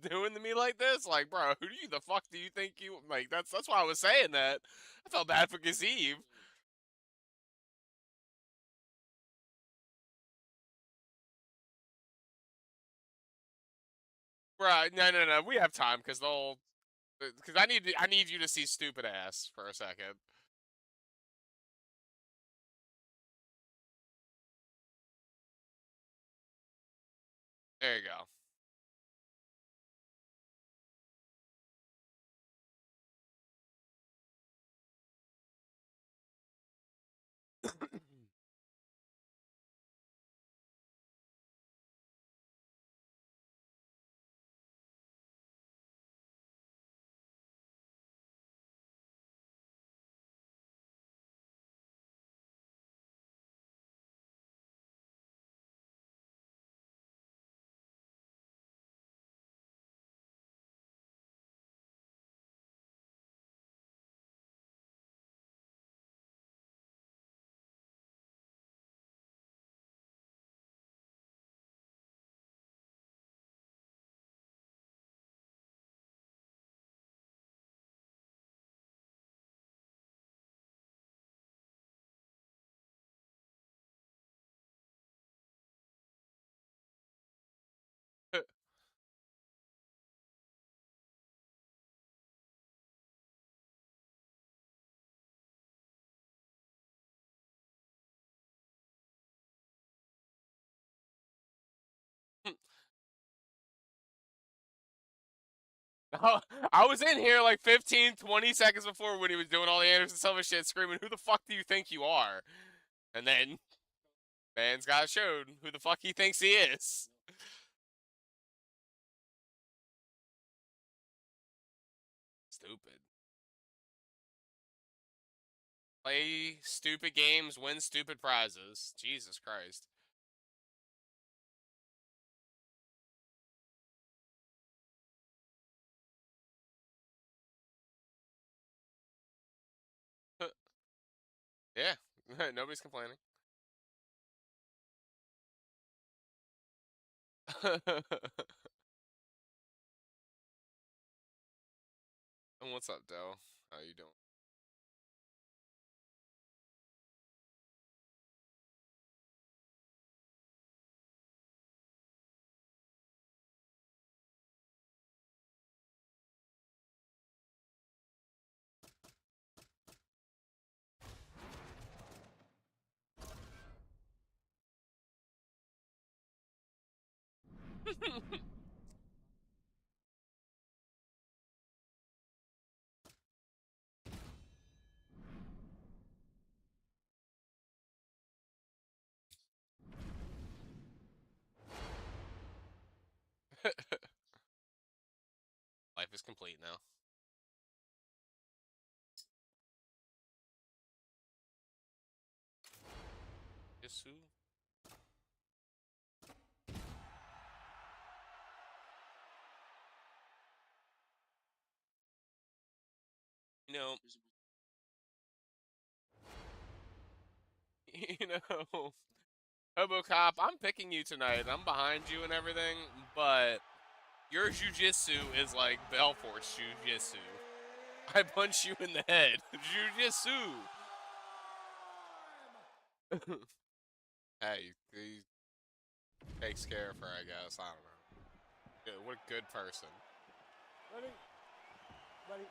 doing to me like this? Like, bro, who the fuck do you think you like? That's why I was saying that. I felt bad for Kaziev. Right? No. We have time because I need you to see stupid ass for a second. There you go. I was in here like 15, 20 seconds before when he was doing all the Anderson Silva shit, screaming, "Who the fuck do you think you are?" And then man's got showed who the fuck he thinks he is. Stupid. Play stupid games, win stupid prizes. Jesus Christ. Yeah, nobody's complaining. And what's up, Dell? How you doing? Life is complete now. Yes, who? You know, you know, Hobo Cop, I'm picking you tonight. I'm behind you and everything, but your jujitsu is like Belfort's jujitsu. I punch you in the head. Jujitsu. Hey, he takes care of her, I guess. I don't know. Good, what a good person. Ready? Ready?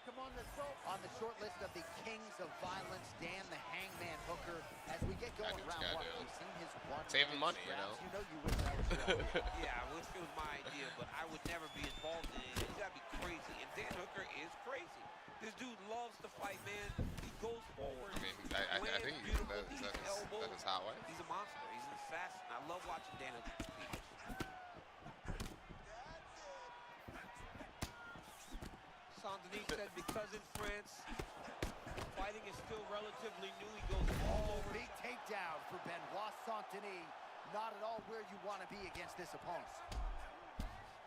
Come on, let's go. On the short list of the kings of violence, Dan the Hangman Hooker. As we get going round one, we've seen his one. Saving money, you know. You know you wish that was your idea. Yeah, I wish it was my idea, but I would never be involved in it. You gotta be crazy, and Dan Hooker is crazy. This dude loves to fight, man. He goes forward. I mean, I think that is how it is. He's a monster. He's an assassin. I love watching Dan Hooker compete. Saint-Denis said because in France, fighting is still relatively new. He goes all over. Big takedown for Benoit Saint-Denis. Not at all where you want to be against this opponent.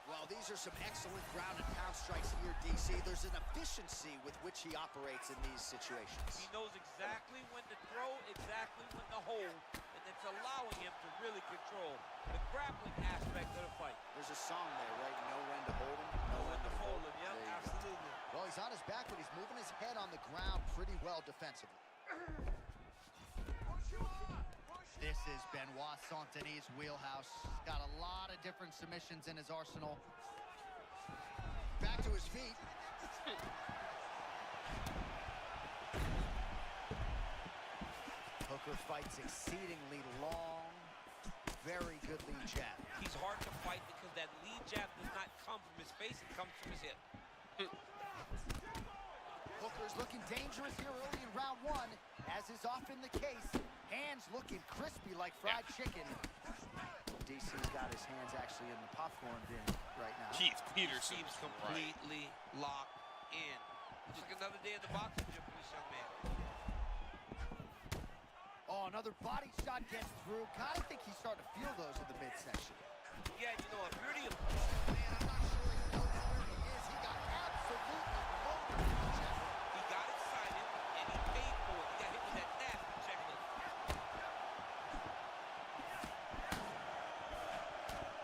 Well, these are some excellent ground and pound strikes here, DC. There's an efficiency with which he operates in these situations. He knows exactly when to throw, exactly when to hold, and it's allowing him to really control the grappling aspect of the fight. There's a song there, right? No he's on his back, but he's moving his head on the ground pretty well defensively. This is Benoit Saint-Denis' wheelhouse. He's got a lot of different submissions in his arsenal. Back to his feet. Hooker fights exceedingly long. Very good lead jab. He's hard to fight because that lead jab does not come from his face, it comes from his hip. Hooker's looking dangerous here early in round one, as is often the case. Hands looking crispy like fried chicken. DC's got his hands actually in the popcorn bin right now. Keith Peterson Seems completely locked in. Just another day at the boxing gym for this young man. Oh, another body shot gets through. Kind of think he's starting to feel those in the midsection. Yeah, you know, if you're the Man, I'm not sure he knows where he is. He got absolutely loaded. he got excited and he paid for it. He got hit with that nasty checklist.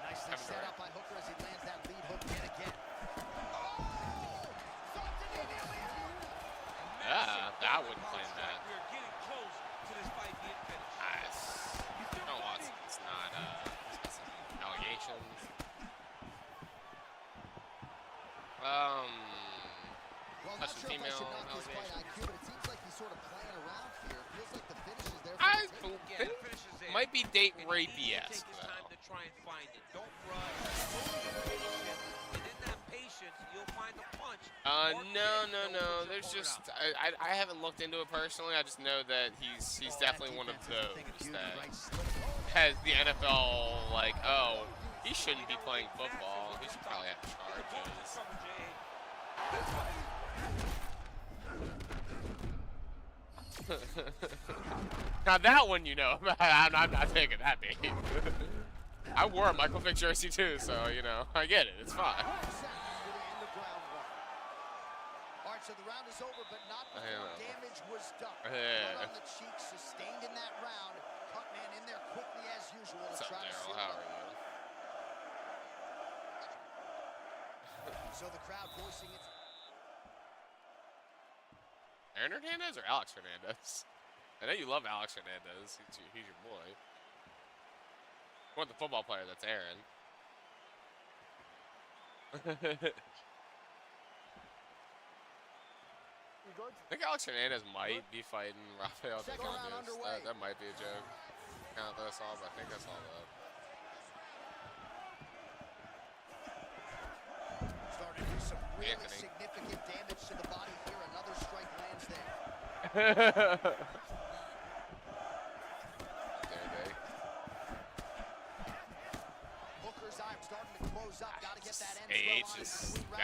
Nicely Coming set right. up by Hooker as he lands that lead hook yet again. Oh! Yeah, that would claim that. We're getting close to this fight being finished. Nice. No, Watson. It's not, it's allegations. Well, I'm not Touch sure if I female should knock his fight allegations. IQ, but it seems like he's sort of playing around here. It feels like the finish is there for I the taking. Yeah, think the finish is there. might be date And he rape needs to yes take his time though. to try and find it. Don't rush. Be patient. And in that patience, you'll find the punch. No. There's just I haven't looked into it personally. I just know that he's definitely one of those that has the NFL like, oh, he shouldn't be playing football. He should probably have charges. Now that one, you know, I'm not taking that bait. I wore a Michael Vick jersey too, so you know, I get it. It's fine. All right, so the round is over, but not before damage was done. Blood on the cheek sustained in that round. Cut man in there quickly as usual to What's up, try to Daryl? seal How it are up. you? So the crowd voicing its... Aaron Hernandez or Alex Hernandez? I know you love Alex Hernandez. He's your boy. You want the football player that's Aaron. I think Alex Hernandez might be fighting Rafael Second round Decandius. underway. That might be a joke. Count that I saw, but I think I saw that. Starting to do some really Anthony. significant damage to the body here. Another strike lands there. Hooker's eye starting to close up. Got to get that end Hey, swell on it's it.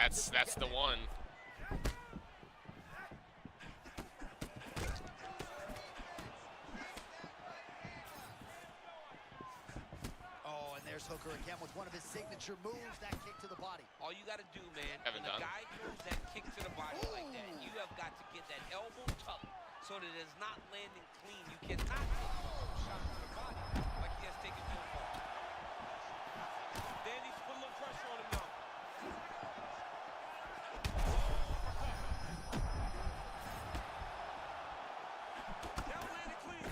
just, that's the one. Oh, and there's Hooker again with one of his signature moves, that kick to the body. All you got to do, man, Haven't when a done. guy throws that kick to the body like that, you have got to get that elbow tucked so that it's not landing clean. You cannot take a shot to the body like he has taken so far. Then he's put a little pressure on him now. That one landed clean.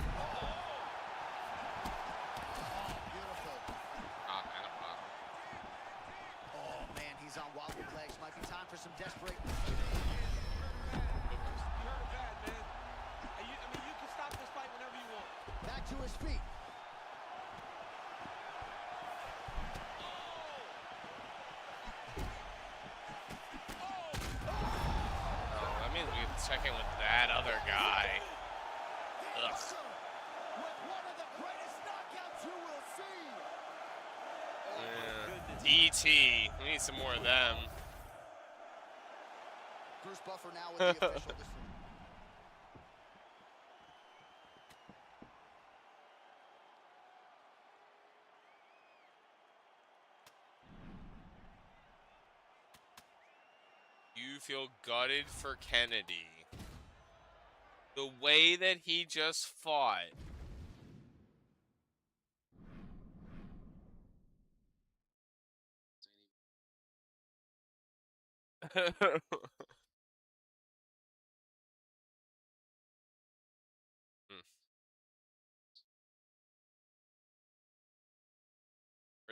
Beautiful. Ah, man, I'm fine. Oh, man, he's on wobbly legs. Might be time for some desperate... You heard it bad, man. And I mean, you can stop this fight whenever you want. Back to his feet. Oh, that means we have to check in with that other guy. Ugh. With one of the greatest knockouts you will see. Yeah. DT. We need some more of them. Bruce Buffer now with the official decision. You feel gutted for Kennedy. The way that he just fought.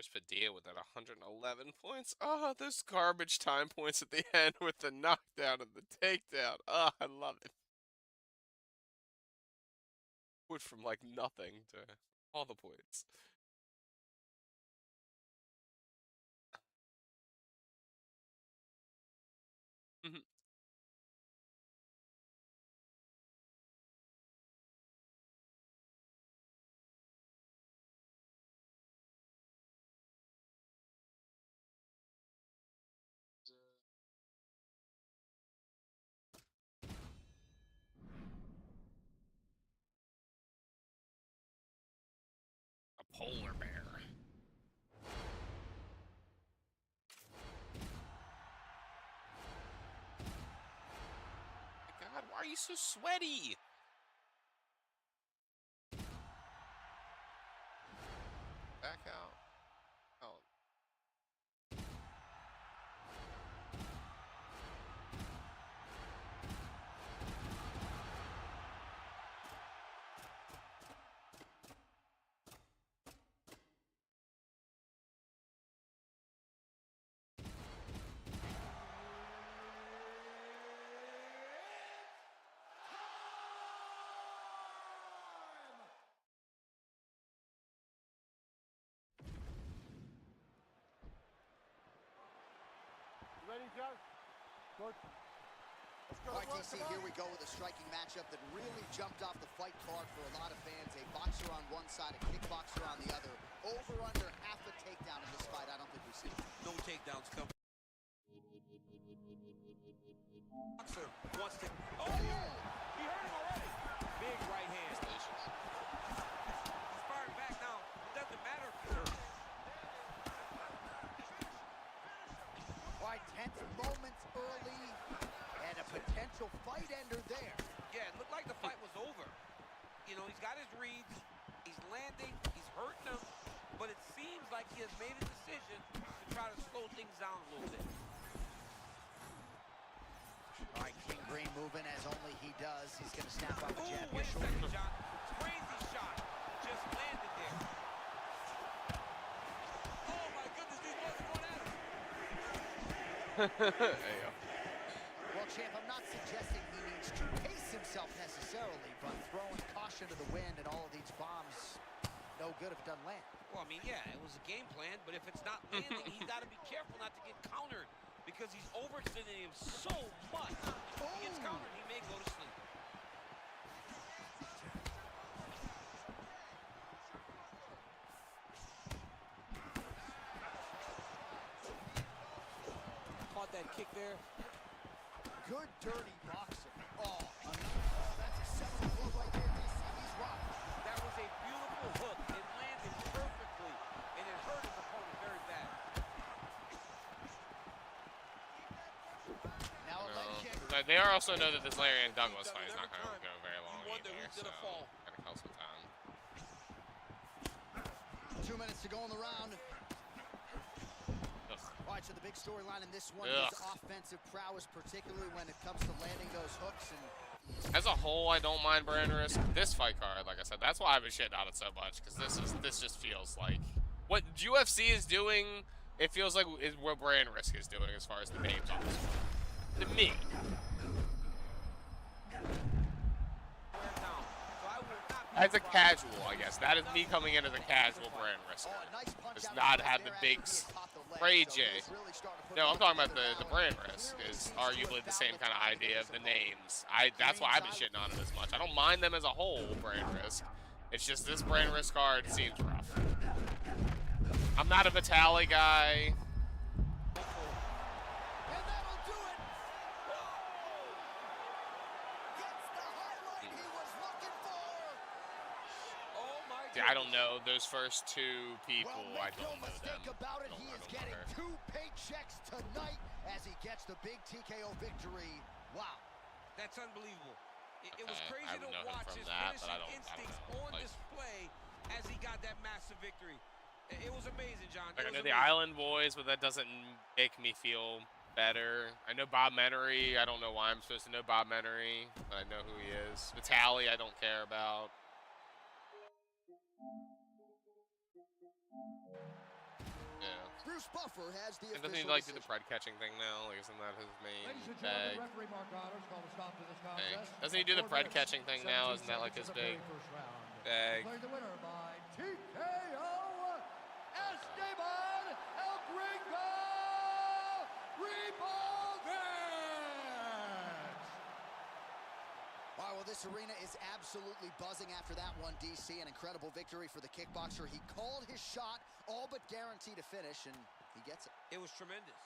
Where's Padilla with that 111 points? Oh, those garbage time points at the end with the knockdown and the takedown. Oh, I love it. Went from like nothing to all the points. Mhm. A polar bear. My God, why are you so sweaty? Back out. Oh. Ready, Joe? Good. All right, DC, here we go with a striking matchup that really jumped off the fight card for a lot of fans. A boxer on one side, a kickboxer on the other. Over under half a takedown in this fight. I don't think we see it. No takedowns coming. Boxer wants to. Oh, he hurt him already. Big right hand. He's firing back now. It doesn't matter if he's hurt. All right, tense moments early, and a potential fight ender there. Yeah, it looked like the fight was over. You know, he's got his reads, he's landing, he's hurting them, but it seems like he has made a decision to try to slow things down a little bit. All right, King Green moving as only he does. He's going to snap off a jab. Wait a second, John. Crazy shot. Just landed there. Oh, my goodness, these boys are going at him. There you go. Well, champ, I'm not suggesting he needs to pace himself necessarily, but throwing caution to the wind and all of these bombs, no good if it doesn't land. Well, I mean, yeah, it was a game plan, but if it's not landing, he's got to be careful not to get countered because he's overextending him so much. If he gets countered, he may go to sleep. Caught that kick there. Good, dirty boxer. That's a seminal move right there, DC. He's rocking. That was a beautiful hook. It landed perfectly, and it hurt his opponent very bad. Now a leg kick. But they also know that this Larry and Douglas fight is not going to go very long He wonder either, who's so gonna fall. gotta kill some time. 2 minutes to go in the round. Ugh. All right, so the big storyline in this one Ugh. is offensive prowess, particularly when it comes to landing those hooks. And As a whole, I don't mind brand risk. This fight card, like I said, that's why I've been shitting on it so much, because this just feels like what UFC is doing. It feels like is what brand risk is doing as far as the names on this one. To me. As a casual, I guess. That is me coming in as a casual brand risker. Does not have the big spray J. No, I'm talking about the brand risk is arguably the same kind of idea of the names. That's why I've been shitting on it as much. I don't mind them as a whole, brand risk. It's just this brand risk card seems rough. I'm not a Vitali guy. And that'll do it. Gets the highlight he was looking for. Oh my See, I don't know those first two people. Well, I make don't no know mistake them. about it, I he don't is know getting her. 2 paychecks tonight as he gets the big TKO victory. Wow. That's unbelievable. It was Okay, crazy I would to know him watch from his that, but I finishing don't instincts know. on Like- display as he got that massive victory. It was amazing, John. Like, I It was know the amazing. Island Boys, but that doesn't make me feel better. I know Bob Menery. I don't know why I'm supposed to know Bob Menery, but I know who he is. Vitali, I don't care about. Bruce Buffer has the And doesn't he official like do the decision. pride catching thing now? Like, isn't that his main Ladies and bag? gentlemen, referee Mark Honors called a stop to this Hey, contest. doesn't he do the 4 pride minutes, catching thing now? 17 Isn't that like seconds his of the very big first round. bag? Declared the winner by TKO, Esteban El Gringo Rebolvich. All right, well, this arena is absolutely buzzing after that one, DC. An incredible victory for the kickboxer. He called his shot, all but guaranteed a finish, and he gets it. It was tremendous.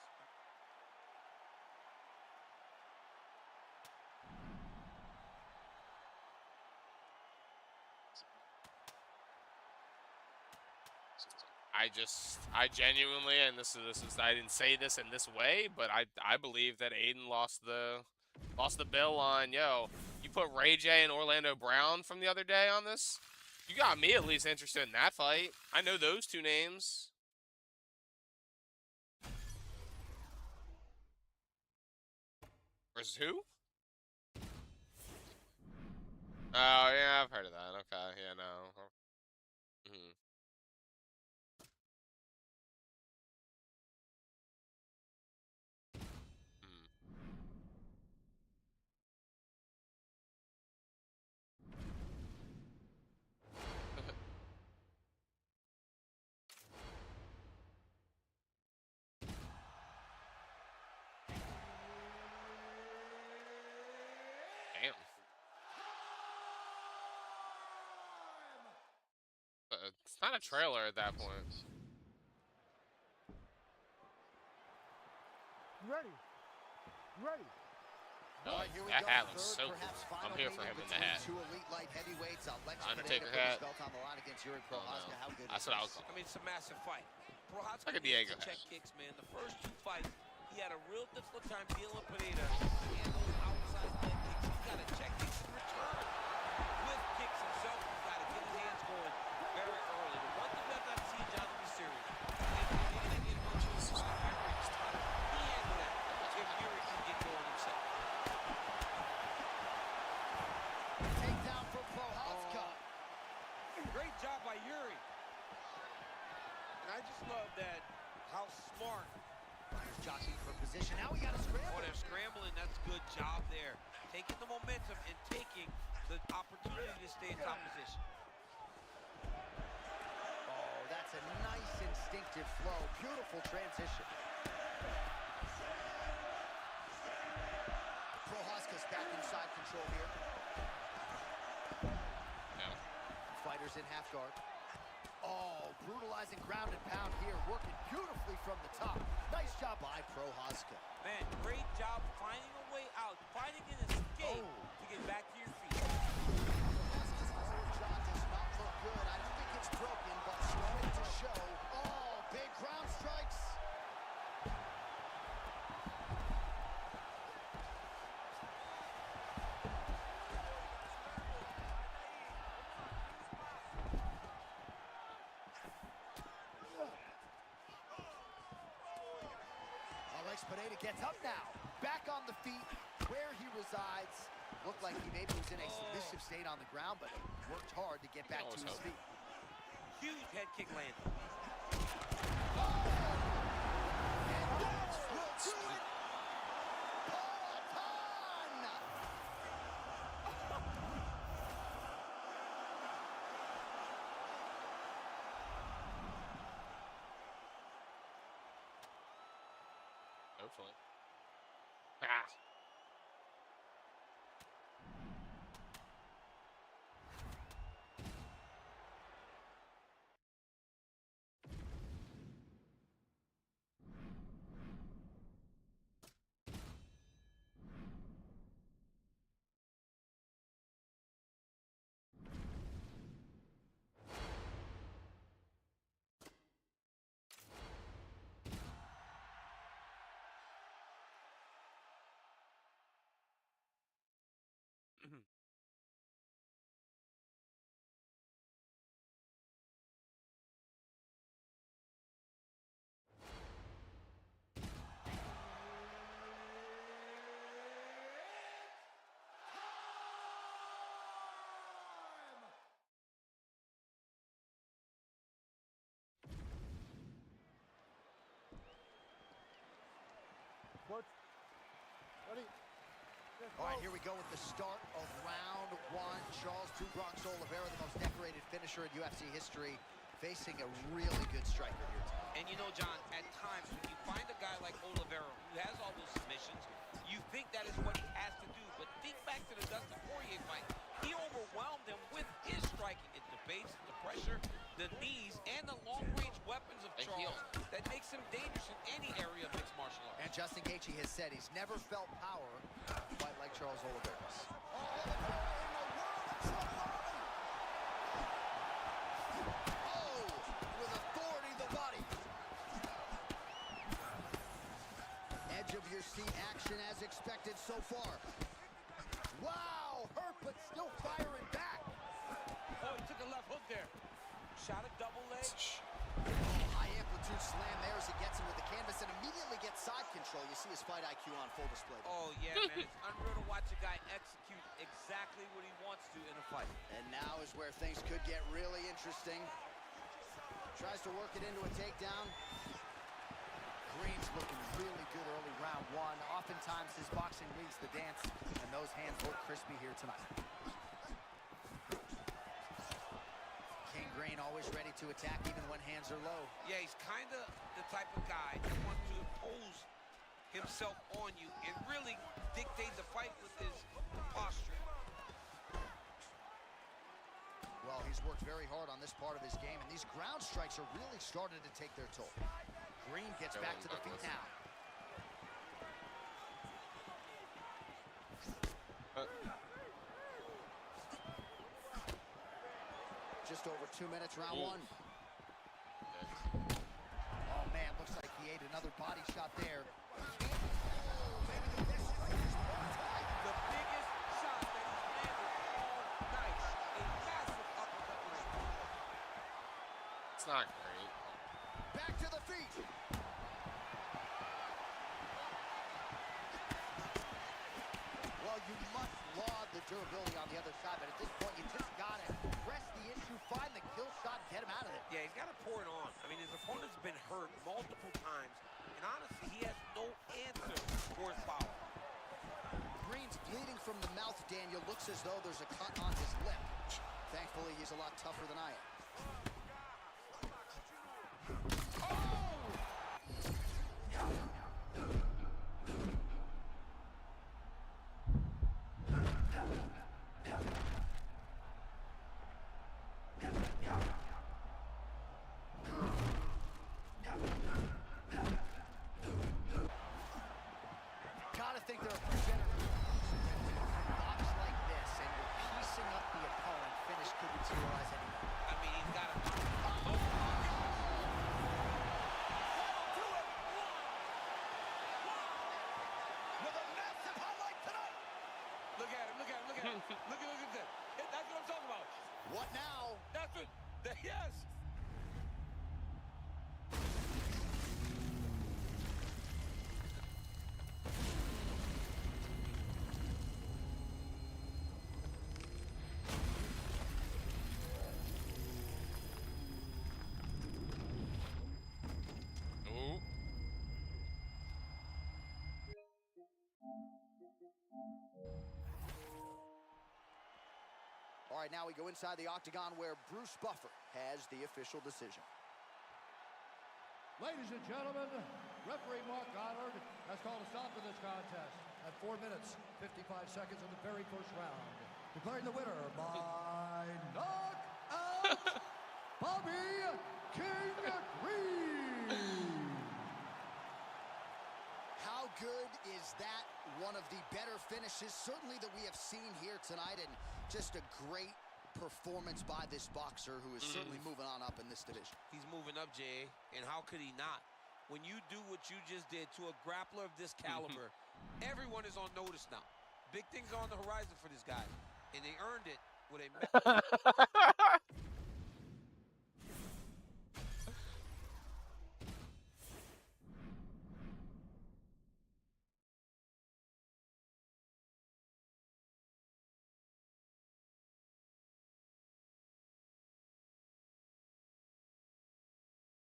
I genuinely, and this is, I didn't say this in this way, but I believe that Aiden lost the bill on, yo, you put Ray J and Orlando Brown from the other day on this? You got me at least interested in that fight. I know those two names. Versus who? Oh, yeah, I've heard of that. Okay, yeah, no. Mhm. Damn. It's not a trailer at that point. You ready? You ready? All right, here we That go. hat looks Third, so perhaps cool. final I'm here for meeting him in the between hat. two elite light heavyweights. Alex Undertaker Pineda hat. put his belt on the line against Yuri Oh, Prochazka. no. How good That's is what I would this? call I mean, it's a massive fight. Prochazka Like a needs Diego to check hat. kicks, man. The first 2 fights, he had a real difficult time dealing with Pineda and those outside leg kicks. He's got to check kicks in return. With kicks himself, he's got to get his hands going very early. The one thing we have not seen Jonathan serious. If Pineda get one, 2, 3, Yuri's tough. He handled that if Yuri can get going himself. Takedown for Prochazka. Great job by Yuri. And I just love that, how smart. Fighters jockeying for position. Now we got a scramble. Oh, they're scrambling. That's good job there. Taking the momentum and taking the opportunity to stay in top position. Oh, that's a nice instinctive flow. Beautiful transition. Prochazka's back inside control here. No. Fighters in half guard. Oh, brutalizing ground and pound here, working beautifully from the top. Nice job by Prochazka. Man, great job finding a way out, finding an escape to get back to your feet. Prochazka's lower jaw does not look good. I don't think it's broken, but starting to show. Oh, big ground strikes. Alex Pineda gets up now. Back on the feet where he resides. Looked like he maybe was in a submissive state on the ground, but worked hard to get back to his feet. Huge head kick landed. And that will do it. Peloton! Hopefully. Ah. Switch. Ready. All right, here we go with the start of round one. Charles "Two Bronx" Oliveira, the most decorated finisher in UFC history, facing a really good striker here tonight. And you know, John, at times when you find a guy like Oliveira who has all those submissions, you think that is what he has to do. But think back to the Dustin Poirier fight. He overwhelmed him with his striking. It's the base, the pressure, the knees, and the long-range weapons of Charles that makes him dangerous in any area of mixed martial arts. And Justin Gaethje has said he's never felt power quite like Charles Oliveira's. Oh, with authority the body. Edge of your seat action as expected so far. Wow, hurt but still firing back. Oh, he took a left hook there. Shot a double leg. High amplitude slam there as he gets him with the canvas and immediately gets side control. You see his fight IQ on full display. Oh, yeah, man. It's unreal to watch a guy execute exactly what he wants to in a fight. And now is where things could get really interesting. Tries to work it into a takedown. Green's looking really good early round one. Oftentimes his boxing leads the dance, and those hands look crispy here tonight. King Green always ready to attack even when hands are low. Yeah, he's kind of the type of guy that wants to impose himself on you and really dictate the fight with his posture. Well, he's worked very hard on this part of his game, and these ground strikes are really starting to take their toll. Green gets back to the feet now. Just over 2 minutes, round one. Oh, man, looks like he ate another body shot there. The biggest shot that he's landed all night. A massive uppercut land. It's not great. Back to the feet. Well, you must laud the durability on the other side, but at this point, you just got to press the issue, find the kill shot, get him out of there. Yeah, he's got to pour it on. I mean, his opponent's been hurt multiple times, and honestly, he has no answer for his power. Green's bleeding from the mouth, Daniel. Looks as though there's a cut on his lip. Thankfully, he's a lot tougher than I am. Gotta think there are better box like this, and you're piecing up the opponent. Finish could materialize anywhere. I mean, he's got to... With a massive highlight tonight. Look at him, look at him, look at him. Look at that. That's what I'm talking about. What now? That's what... Yes. Ooh. All right, now we go inside the octagon where Bruce Buffer has the official decision. Ladies and gentlemen, referee Mark Goddard has called a stop to this contest at 4 minutes, 55 seconds of the very first round. Declaring the winner by knockout, Bobby King Green. How good is that? One of the better finishes, certainly, that we have seen here tonight, and just a great performance by this boxer who is certainly moving on up in this division. He's moving up, Jay, and how could he not? When you do what you just did to a grappler of this caliber, everyone is on notice now. Big things are on the horizon for this guy, and they earned it with a...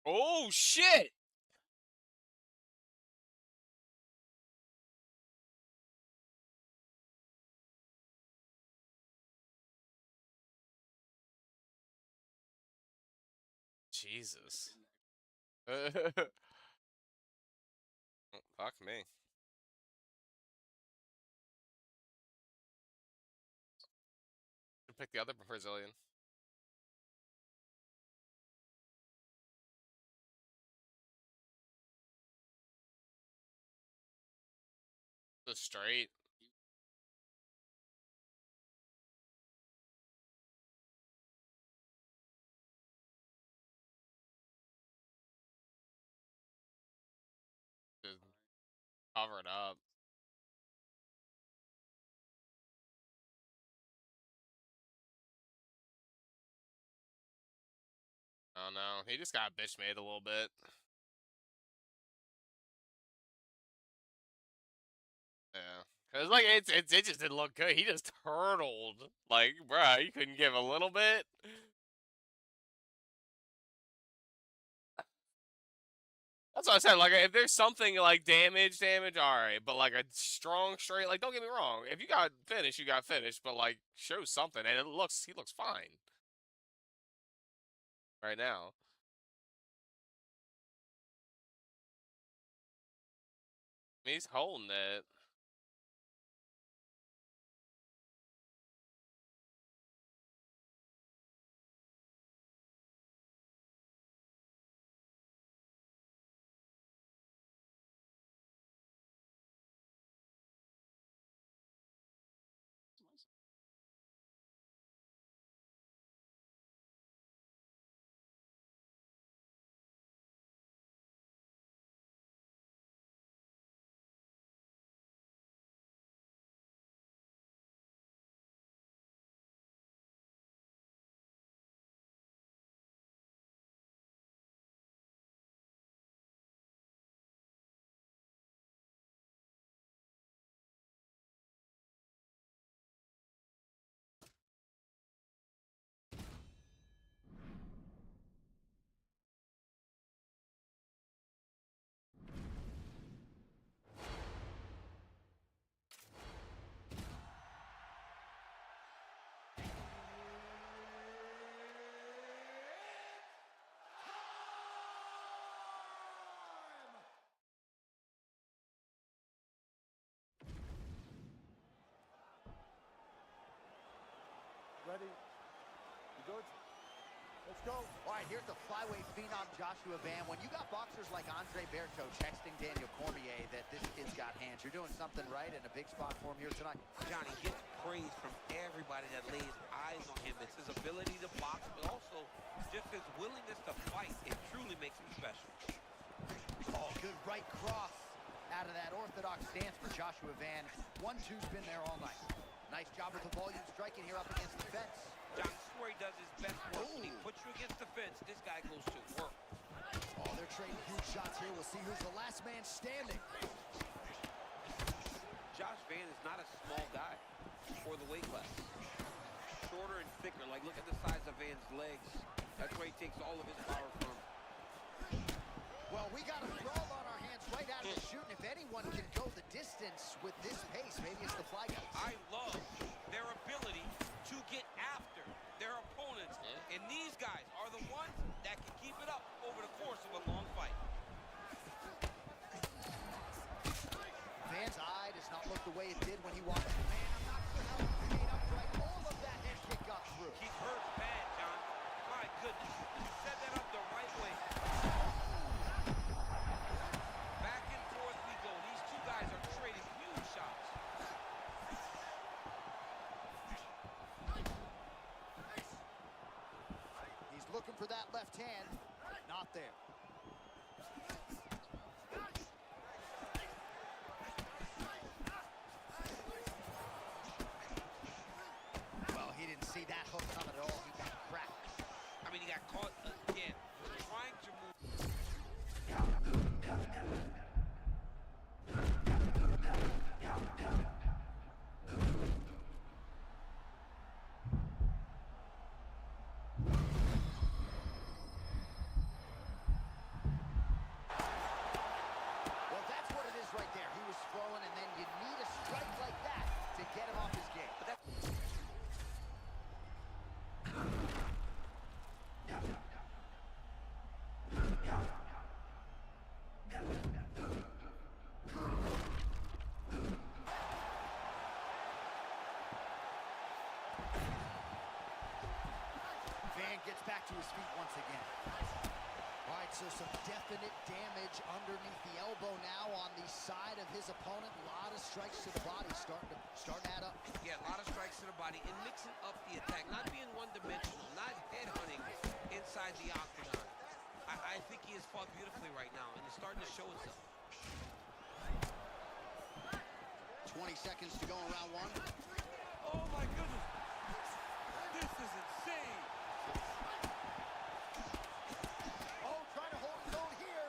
Oh shit! Jesus. Fuck me. Pick the other Brazilian. The straight. Just cover it up. Oh no, he just got bitch made a little bit. Yeah, cause like it just didn't look good. He just turtled. Like, bruh, you couldn't give a little bit. That's what I said. Like, if there's something like damage, all right. But like a strong straight, like, don't get me wrong. If you got finished, you got finished. But like, show something, and he looks fine right now. I mean, he's holding it. Ready? You good? Let's go. All right, here's the flyweight phenom Joshua Van. When you got boxers like Andre Berto texting Daniel Cormier that this kid's got hands, you're doing something right in a big spot for him here tonight. Johnny gets praise from everybody that lays eyes on him. It's his ability to box, but also just his willingness to fight. It truly makes him special. Oh, good right cross out of that orthodox stance for Joshua Van. 1-2's been there all night. Nice job with the volume striking here up against the fence. John Swery does his best work. When he puts you against the fence, this guy goes to work. Oh, they're trading huge shots here. We'll see who's the last man standing. Josh Van is not a small guy for the weight class. Shorter and thicker. Like, look at the size of Van's legs. That's where he takes all of his power from. Well, we got a brawl on our hands right out of the chute, and if anyone can go the distance with this pace, maybe it's the Fly Guys. I love their ability to get after their opponents, and these guys are the ones that can keep it up over the course of a long fight. Van's eye does not look the way it did when he walked. Man, I'm not sure how he stayed upright. All of that head kick got through. He's hurt bad, John. My goodness. He set that up the right way. Back and forth we go. These two guys are trading huge shots. He's looking for that left hand. Not there. Well, he didn't see that hook coming at all. He got cracked. I mean, he got caught again trying to move. gets back to his feet once again. All right, so some definite damage underneath the elbow now on the side of his opponent. A lot of strikes to the body starting to add up. Yeah, a lot of strikes to the body and mixing up the attack, not being one-dimensional, not headhunting inside the octagon. I think he has fought beautifully right now, and it's starting to show itself. 20 seconds to go in round one. Oh, my goodness. This is insane. Oh, trying to hold his own here.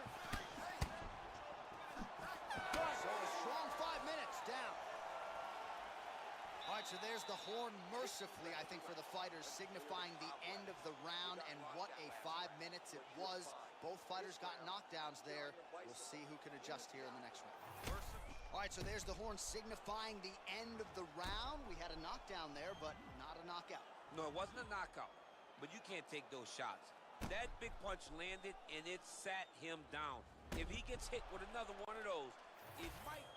So a strong 5 minutes down. All right, so there's the horn mercifully, I think, for the fighters, signifying the end of the round, and what a 5 minutes it was. Both fighters got knockdowns there. We'll see who can adjust here in the next round. All right, so there's the horn signifying the end of the round. We had a knockdown there, but not a knockout. No, it wasn't a knockout, but you can't take those shots. That big punch landed, and it sat him down. If he gets hit with another one of those, it might.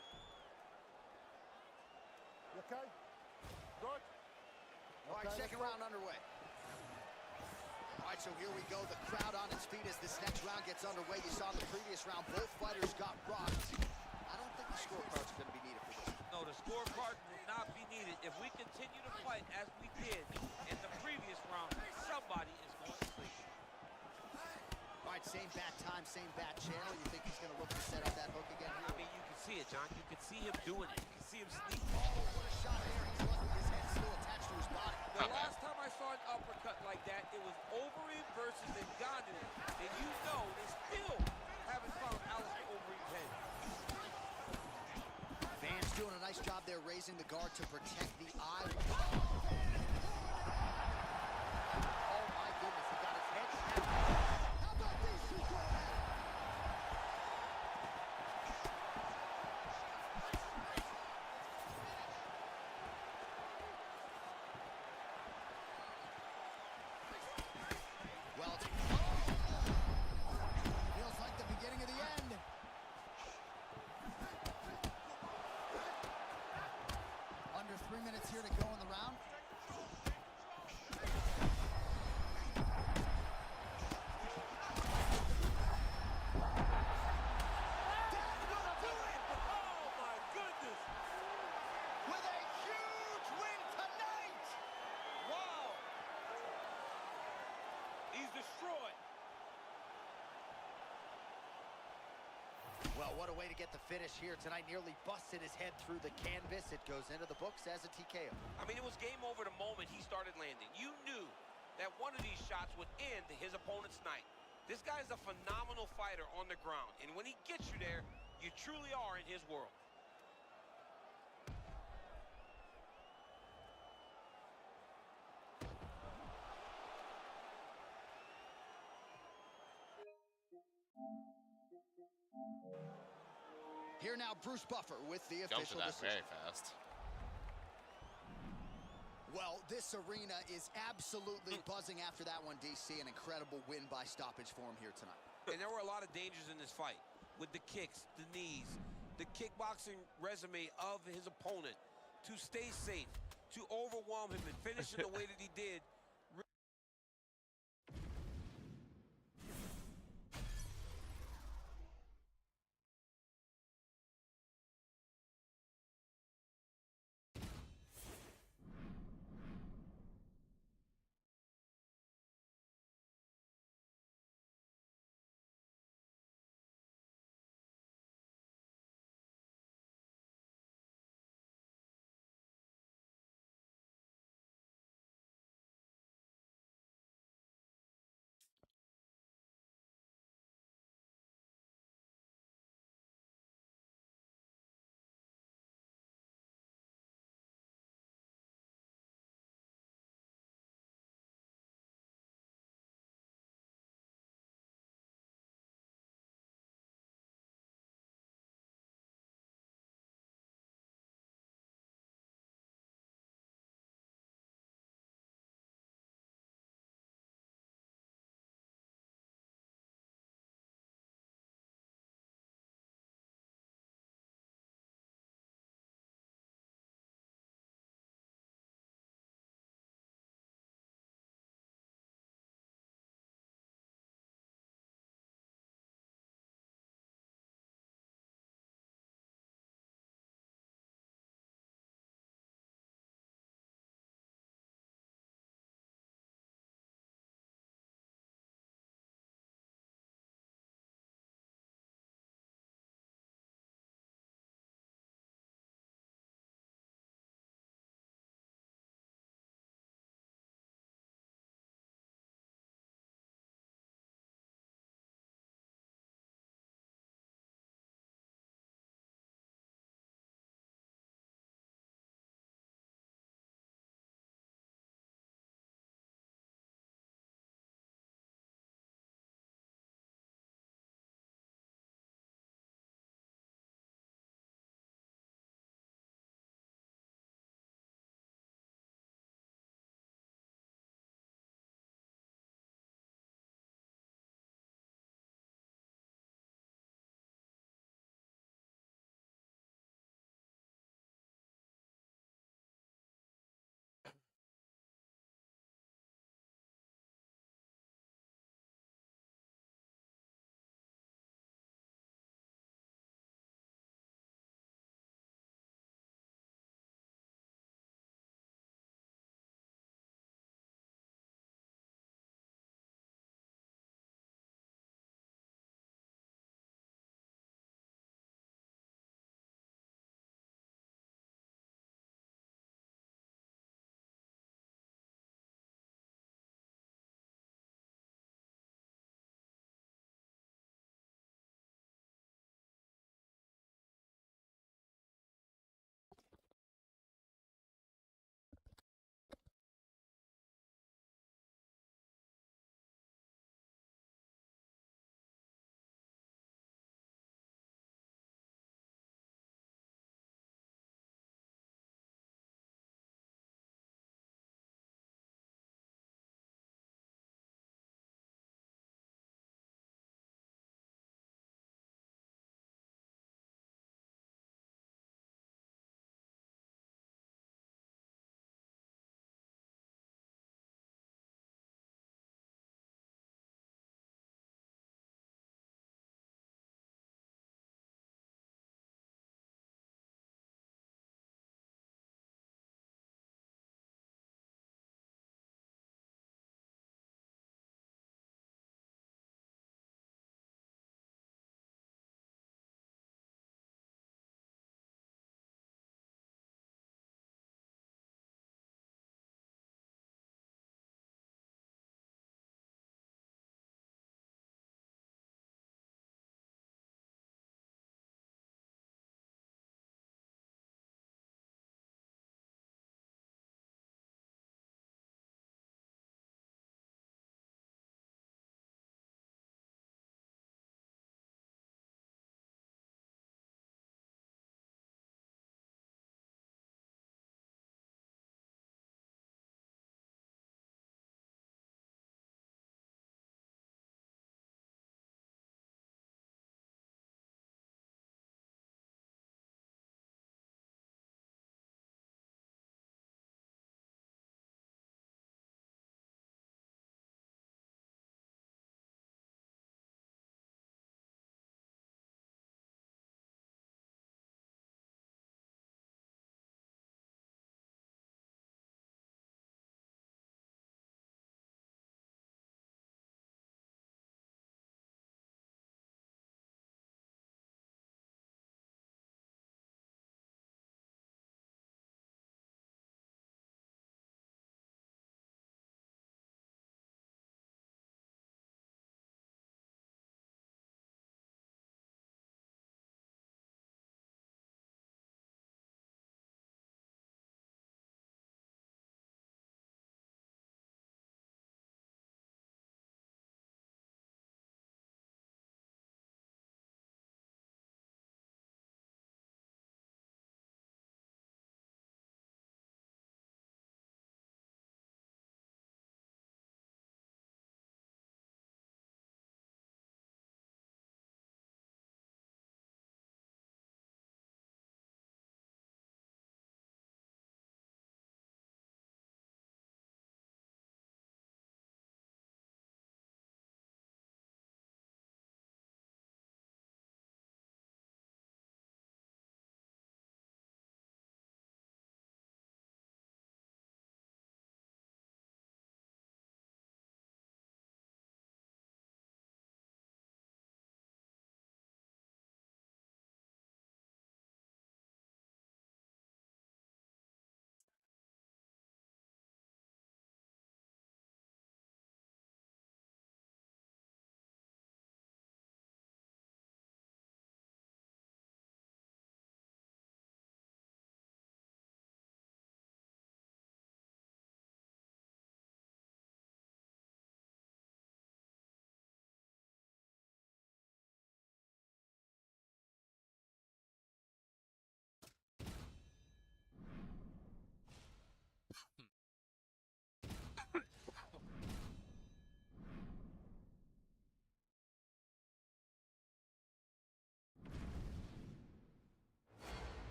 You okay? Good? All right, second round underway. All right, so here we go. The crowd on its feet as this next round gets underway. You saw in the previous round, both fighters got rocked. I don't think the scorecards are going to be needed for this. No, the scorecard will not be needed. If we continue to fight as we did in the previous round, somebody is going to sleep. All right, same bat time, same bat channel. You think he's going to look to set up that hook again here? I mean, you can see it, John. You can see him doing it. You can see him sleep. Oh, what a shot there. He's lucky his head's still attached to his body. The last time I saw an uppercut like that, it was Overeem versus Ngannou. And you know they still haven't found Alistair Overeem's head. Van's doing a nice job there, raising the guard to protect the eye. Oh, my goodness. He got his head snapped. How about these two go ahead? Well, feels like the beginning of the end. Under 3 minutes here to go in the round. Oh, my goodness. With a huge win tonight. Wow. He's destroyed. Well, what a way to get the finish here tonight. Nearly busted his head through the canvas. It goes into the books as a TKO. I mean, it was game over the moment he started landing. You knew that one of these shots would end his opponent's night. This guy's a phenomenal fighter on the ground, and when he gets you there, you truly are in his world. Here now, Bruce Buffer with the Jumped to official that decision. very fast. Well, this arena is absolutely buzzing after that one, DC. An incredible win by stoppage for him here tonight. And there were a lot of dangers in this fight with the kicks, the knees, the kickboxing resume of his opponent. To stay safe, to overwhelm him and finish in the way that he did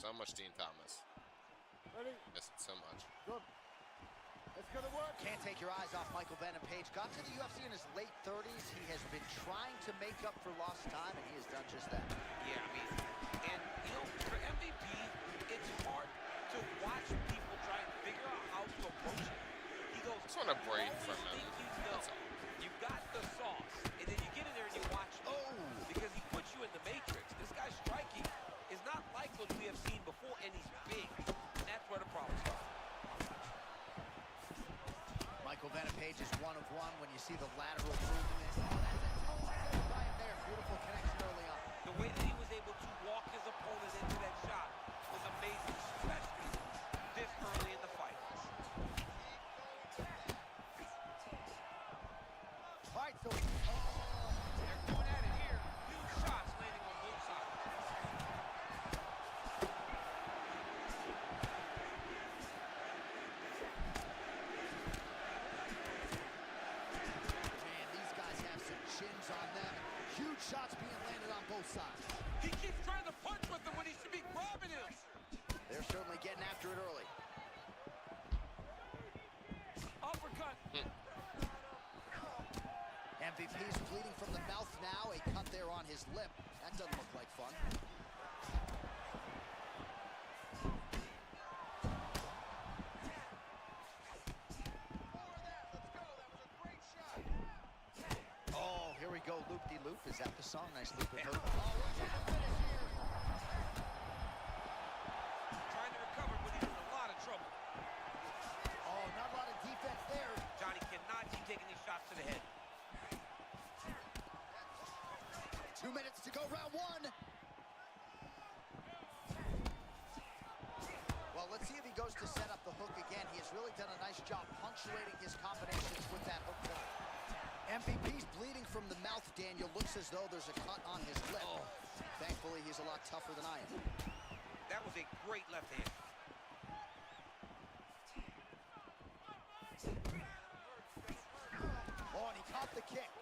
So much Dean Thomas. Ready? Miss it so much. Good. It's gonna work. Can't take your eyes off Michael Venom Page. Got to the UFC in his late 30s. He has been trying to make up for lost time, and he has done just that. Yeah, I mean, and, you know, for MVP, it's hard to watch people try and figure out how to approach it. He goes, I just want a break always from him. think you know. That's all. You've got the sauce, and then you get in there and you watch me. Oh! Because he puts you in the matrix. This guy's striking is not like what we have seen before, and he's big. And that's where the problem starts. Michael Venom Page is 1 of 1 when you see the lateral movement. Oh, that's a toe set by him there. Beautiful connection early on. The way that he was able to walk his opponent into that shot was amazing, especially this early in the fight. All right, so... They're going at it here. Huge shots landing on both sides. Man, these guys have some chins on them. Huge shots being landed on both sides. He keeps trying to punch with him when he should be grabbing him. They're certainly getting after it early. Uppercut. MVP's bleeding from the mouth now. A cut there on his lip. That doesn't look like fun. Oh, here we go. Loop-de-loop. Is that the song? Nice loop and hook. Trying to recover, but he's in a lot of trouble. Oh, not a lot of defense there. Johnny cannot keep taking these shots to the head. 2 minutes to go, round 1. Well, let's see if he goes to set up the hook again. He has really done a nice job punctuating his combinations with that hook tonight. MVP's bleeding from the mouth, Daniel. Looks as though there's a cut on his lip. Oh. Thankfully, he's a lot tougher than I am. That was a great left hand. Oh, and he caught the kick.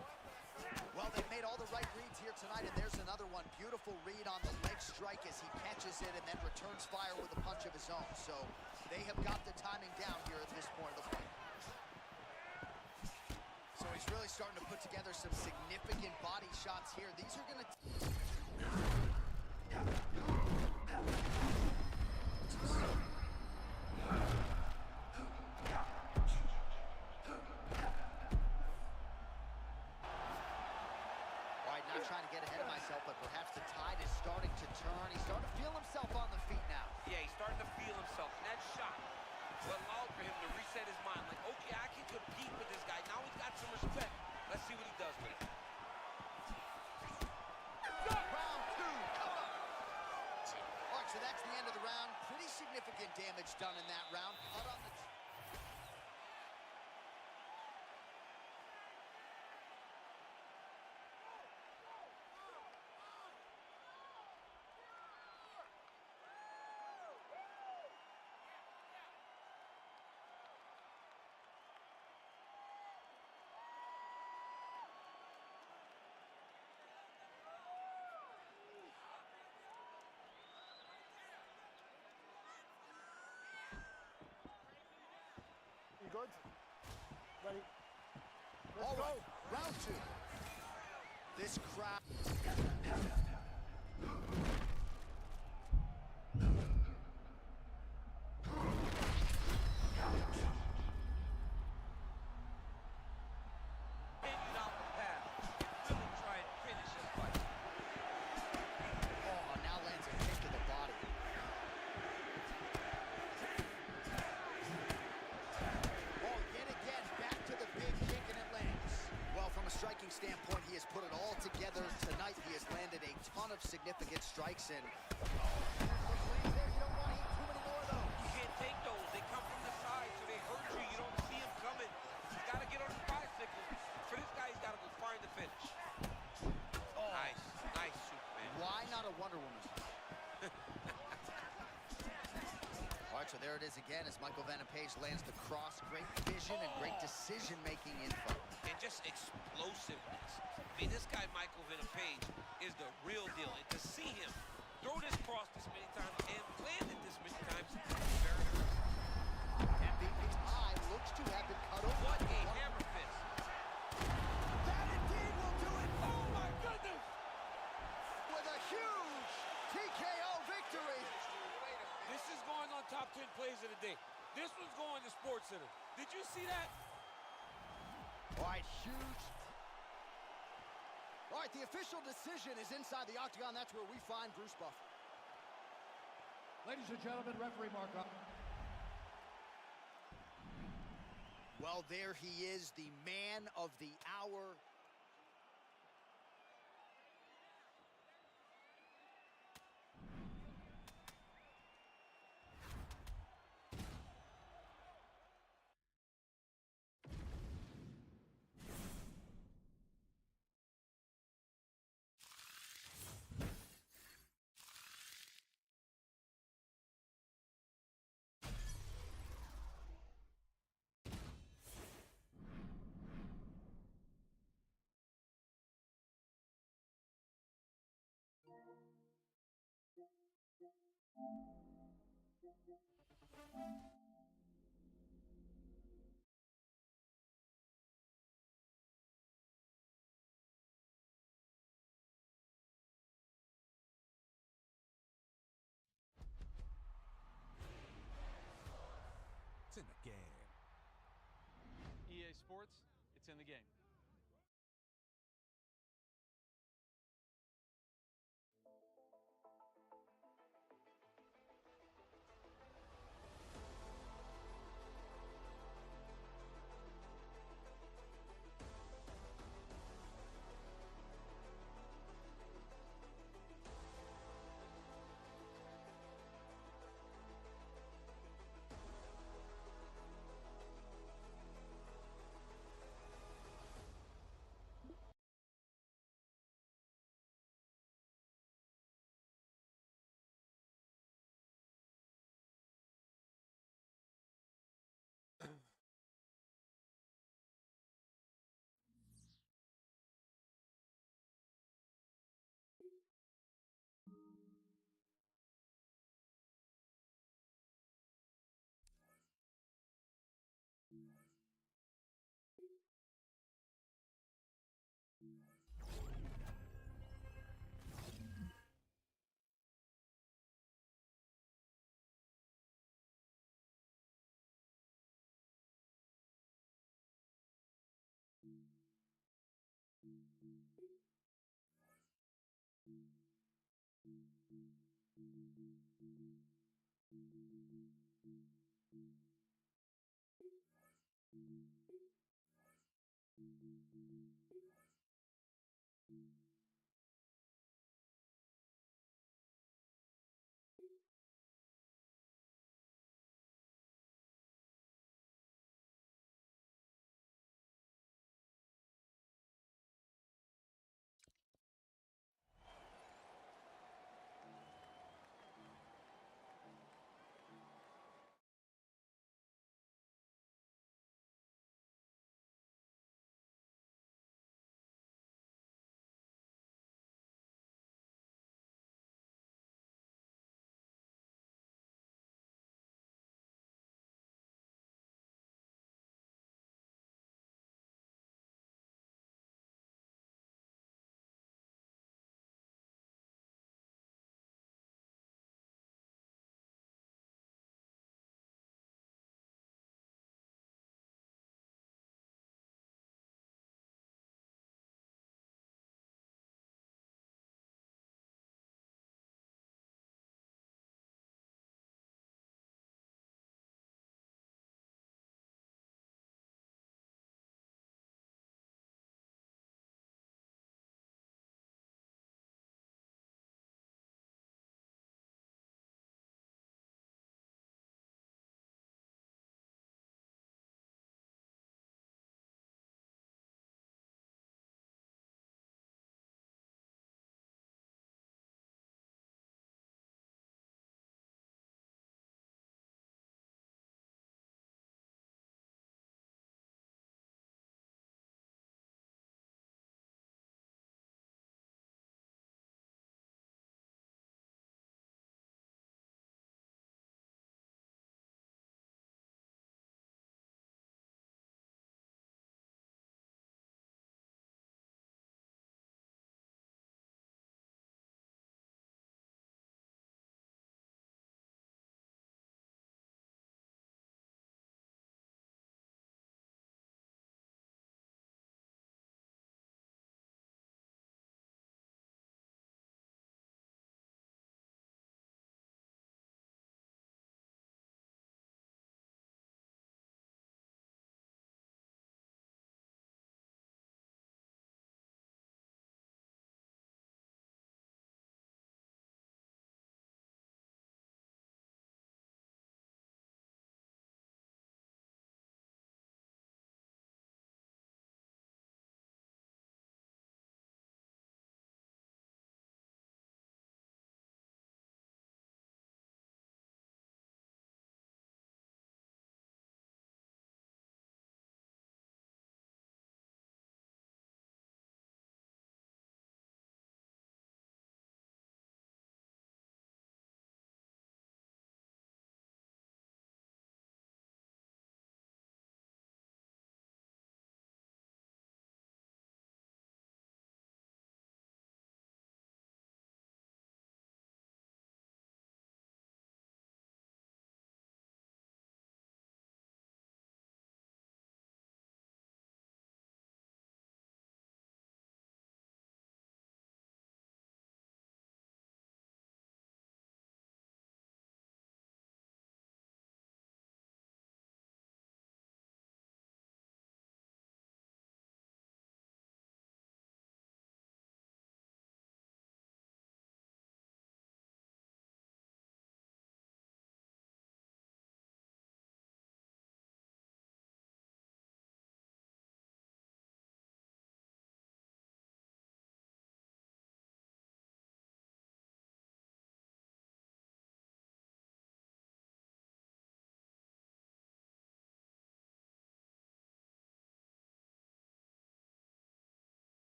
Well, they've made all the right reads here tonight, and there's another one. Beautiful read on the leg strike as he catches it and then returns fire with a punch of his own. So they have got the timing down here at this point of the fight. So he's really starting to put together some significant body shots here. These are going to... Not trying to get ahead of myself, but perhaps the tide is starting to turn. He's starting to feel himself on the feet now. Yeah, he's starting to feel himself. And that shot will allow for him to reset his mind. Like, okay, I can compete with this guy. Now he's got some respect. Let's see what he does with it. Round 2, come on. All right, so that's the end of the round. Pretty significant damage done in that round. Cut on the... You good? Ready? Let's All go. right, round 2. This crowd... Continued out the path and really try and finish this fight. Oh, now lands a kick to the body. Oh, yet again, back to the big kick, and it lands. Well, from a striking standpoint, he has put it all together tonight. He has landed a ton of significant strikes, and... Oh, you don't want to eat too many more of those. You can't take those. They come from the side, so they hurt you. You don't see them coming. You got to get on the bicycle. For this guy, he's got to go find the finish. Oh. Nice. Nice, Superman. Why not a Wonder Woman? All right, so there it is again as Michael Venom Page lands the cross. Great vision and great decision-making info. And just explosiveness. I mean, this guy, Michael Venom Page, is the real deal. And to see him throw this cross this many times and land it this many times. Very nice. MVP high looks to have been cut over. What a hammer fist. That indeed will do it. Oh my goodness! With a huge TKO victory. This is going on top 10 plays of the day. This one's going to Sports Center. Did you see that? All right, huge. All right, the official decision is inside the octagon. That's where we find Bruce Buffer. Ladies and gentlemen, referee mark up. Well, there he is, the man of the hour. It's in the game. EA Sports, it's in the game.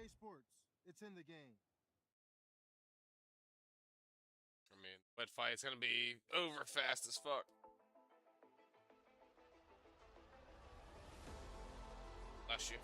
EA Sports. It's in the game. I mean, wet fight's gonna be over fast as fuck. Bless you.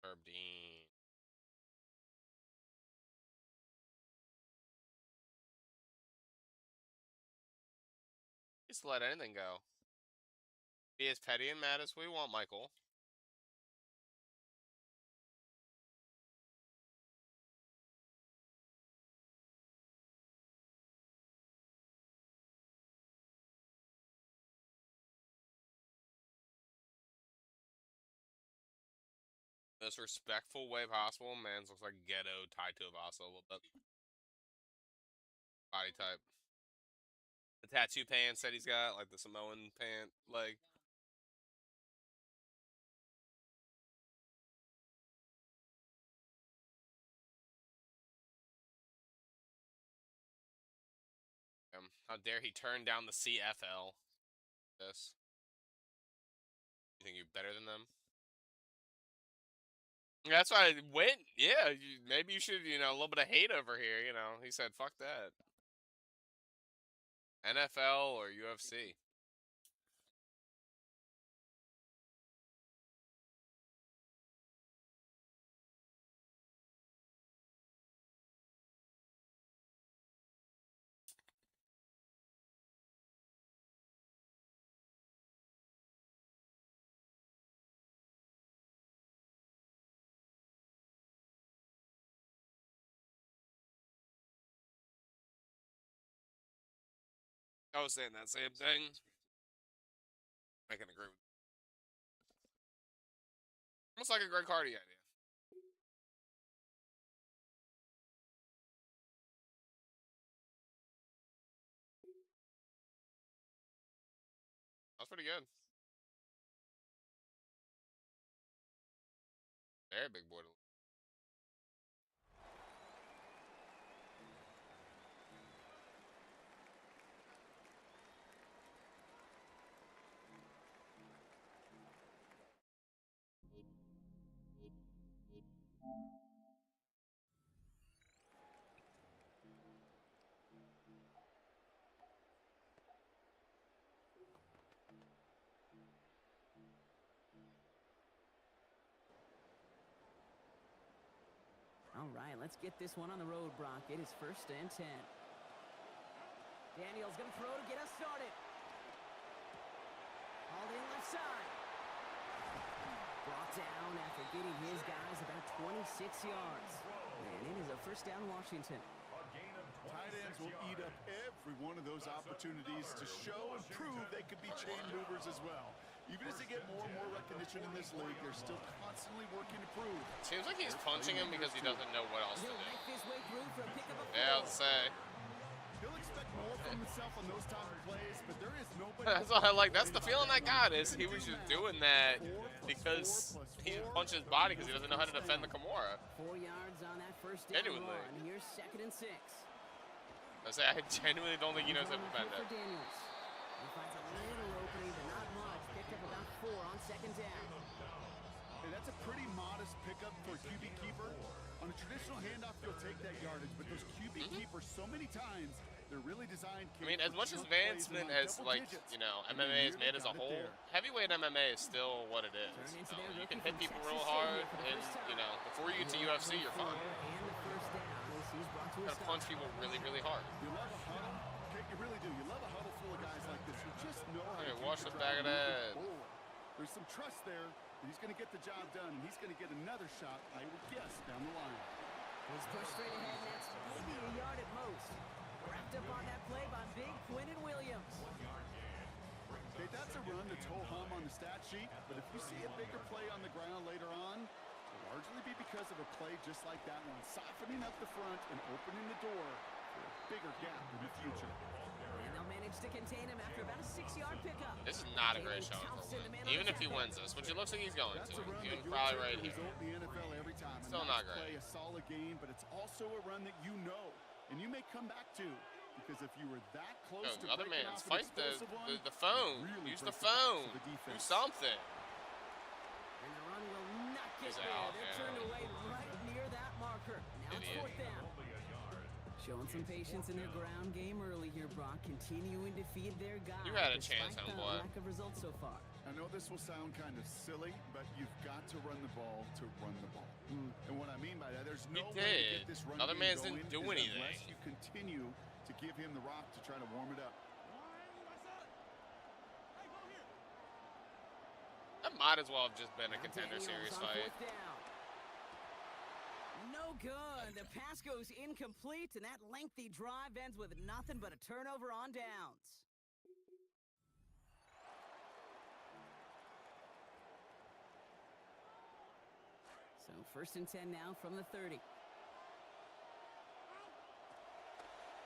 Herb Dean. Just let anything go. Be as petty and mad as we want, Michael. Most respectful way possible. Man's looks like ghetto tied to a Vasa a little bit. Body type. The tattoo pants that he's got, like the Samoan pant leg. How dare he turn down the CFL? This. You think you're better than them? That's why I went. Yeah, maybe you should, a little bit of hate over here. He said, fuck that. NFL or UFC. I was saying that same thing. I can agree with you. Almost like a Greg Hardy idea. That's pretty good. Very big boy. All right, let's get this one on the road, Brock. It is 1st and 10. Daniel's going to throw to get us started. Hauled in left side. Brought down after getting his guys about 26 yards. And it is a 1st down, Washington. Tight ends will eat up every one of those opportunities to show and prove they could be chain movers as well. Even as they get more and more recognition in this league, they're still constantly working to prove. Seems like he's punching him because he doesn't know what else to do. Yeah, Yeah, I'll say. He'll expect more from himself on those type of plays, but there is nobody. That's all I like. That's the feeling I got, is he was just doing that because he just punched his body because he doesn't know how to defend the Kimura. 4 yards on that 1st down Genuinely. run. Here's 2nd and 6. I genuinely don't think he knows how to defend it. He finds a little opening, but on second down. Hey, that's a pretty modest pickup for a QB keeper. On a traditional handoff, you'll take that yardage, but those QB keepers, so many times, they're really designed. I mean, as much as advancement as, like, you know, MMA is made as a whole, heavyweight MMA is still what it is. You can hit people real hard, and, you know, before you get to UFC, you're fine. And the first down as he's brought to a You gotta stop. punch people really, really hard. You love a huddle. Okay, you really do. You love a huddle full of guys like this who just know how Okay, to watch keep the drive back of moving that. forward. There's some trust there. He's going to get the job done, and he's going to get another shot, I would guess, down the line. He's pushed straight ahead, and that's maybe a yard at most. Wrapped up on that play by big Quinnen Williams. Okay, that's a run that's ho-hum on the stat sheet, but if you see a bigger play on the ground later on, it'll largely be because of a play just like that one, softening up the front and opening the door for a bigger gap in the future. And they'll manage to contain him after about a 6-yard pickup. This is not a great showing for Wynn. Even if he wins this, which it looks like he's going That's to, a run even that you'll probably take right the here. result in the NFL every time. Still A not nice great. play, a solid game, but it's also a run that you know, and you may come back to, because if you were that close to Other breaking man's off an fight explosive one, the phone. really Use the breaks backs phone. of the Do defense. something. And the run will not get He's there. out, They're yeah. turned away right near that marker. Now it's Idiot. fourth down. Showing some patience in their ground game early here, Brock. Continuing to feed their guys. You had a despite chance, the homeboy. lack of results so far. I know this will sound kind of silly, but you've got to run the ball to run the ball. And what I mean by that, there's no way to did. get this run Other game mans going didn't do is anything. unless you continue to give him the rock to try to warm it up. That might as well have just been a Now contender Daniels series on fight. fourth down. No good. The pass goes incomplete, and that lengthy drive ends with nothing but a turnover on downs. So first and 10 now from the 30.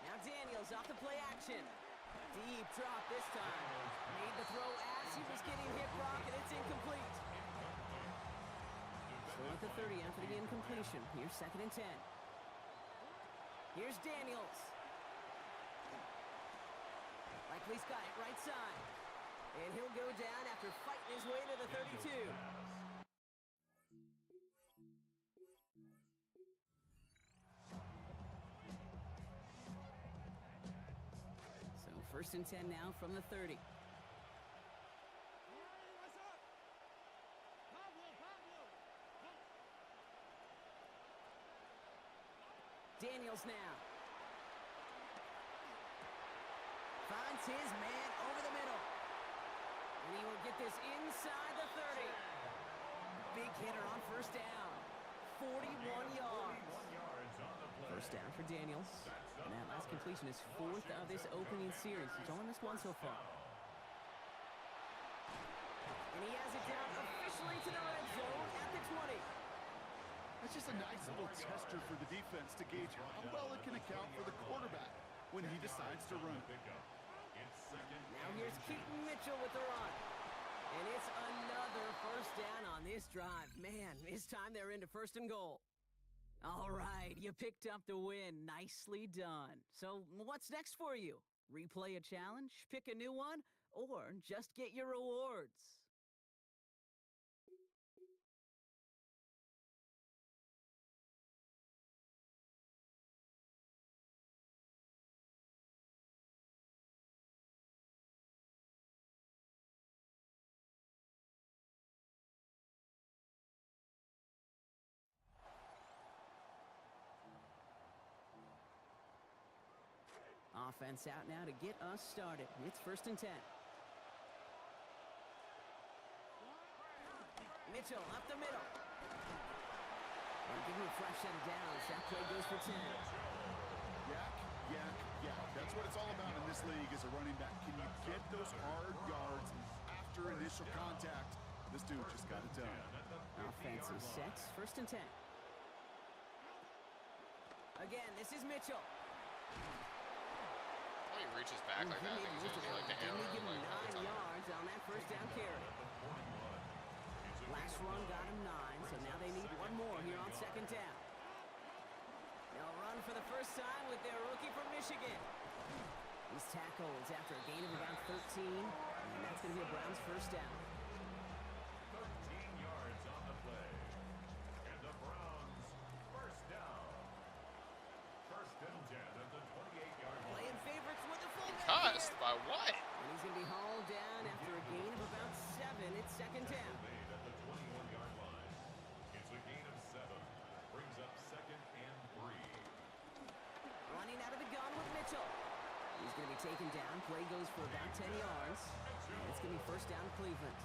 Now Daniels off the play action. Deep drop this time. Made the throw as he was getting hit, Brock, and it's incomplete. So at the 30 after the incompletion. Here's second and 10. Here's Daniels. Likely's got it right side. And he'll go down after fighting his way to the 32. So first and 10 now from the 30. Daniels now. Finds his man over the middle. And he will get this inside the 30. Big hitter on first down. 41 yards. First down for Daniels. And that last completion is fourth of this opening series. He's only missed one so far. And he has it down officially to the red zone at the 20. That's just a nice little tester for the defense to gauge how well it can account for the quarterback when he decides to run. Now here's Keaton Mitchell with the run. And it's another first down on this drive. Man, this time they're into first and goal. All right, you picked up the win. Nicely done. So what's next for you? Replay a challenge, pick a new one, or just get your rewards? Offense out now to get us started. It's first and 10. Mitchell up the middle. And give him a fresh set of downs. That play goes for 10. Yak, yak, yak. That's what it's all about in this league as a running back. Can you get those hard yards after initial contact? This dude just got it done. Offense is set. First and 10. Again, this is Mitchell. He reaches back like that. I think he's gonna do like the arrow. Give him Like, 9 yards on that first down carry. Last run got him 9, so now they need one more here on second down. They'll run for the first time with their rookie from Michigan. He's tackled after a gain of about 13, and that's going to be a Browns first down. taken down. Play goes for about 10 yards. And it's going to be first down Cleveland.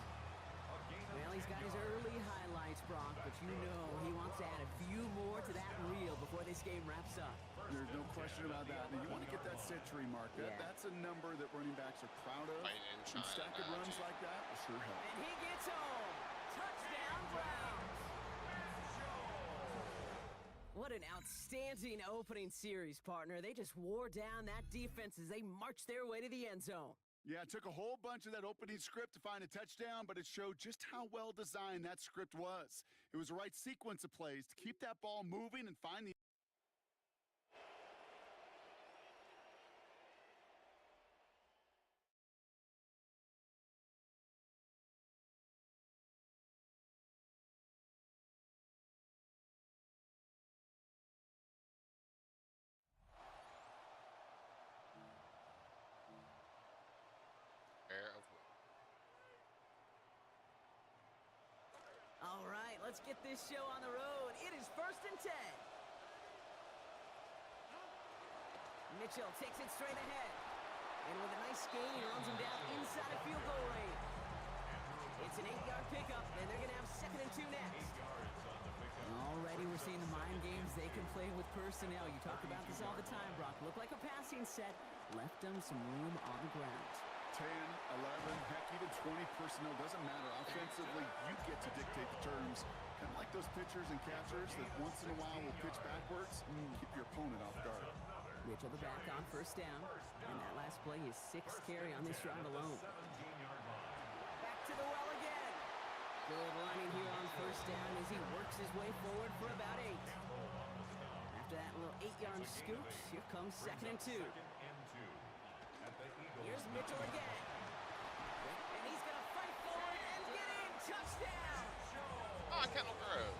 Well, he's got his early highlights, Brock, but you know he wants to add a few more to that reel before this game wraps up. There's no question about that. And you want to get that century mark. That's a number that running backs are proud of. And stacking runs like that will sure help. And he gets home. Touchdown, Browns. What an outstanding opening series, partner. They just wore down that defense as they marched their way to the end zone. Yeah, it took a whole bunch of that opening script to find a touchdown, but it showed just how well designed that script was. It was the right sequence of plays to keep that ball moving and find the... All right, let's get this show on the road. It is 1st and 10. Mitchell takes it straight ahead. And with a nice gain, he runs him down inside a field goal range. It's an 8-yard pickup, and they're going to have 2nd and 2 next. Already we're seeing the mind games they can play with personnel. You talk about this all the time, Brock. Looked like a passing set. Left them some room on the ground. 10, 11, heck, even 20 personnel, doesn't matter. Offensively, you get to dictate the terms. Kind of like those pitchers and catchers that once in a while will pitch backwards. Keep your opponent off guard. Mitchell the back on 1st down. And that last play is 6th carry on this drive alone. Back to the well again. Good lining here on 1st down as he works his way forward for about 8. After that little 8-yard scoop, here comes 2nd and 2. Here's Mitchell again. And he's going to fight forward and get in. Touchdown! Oh, Kendall Grove.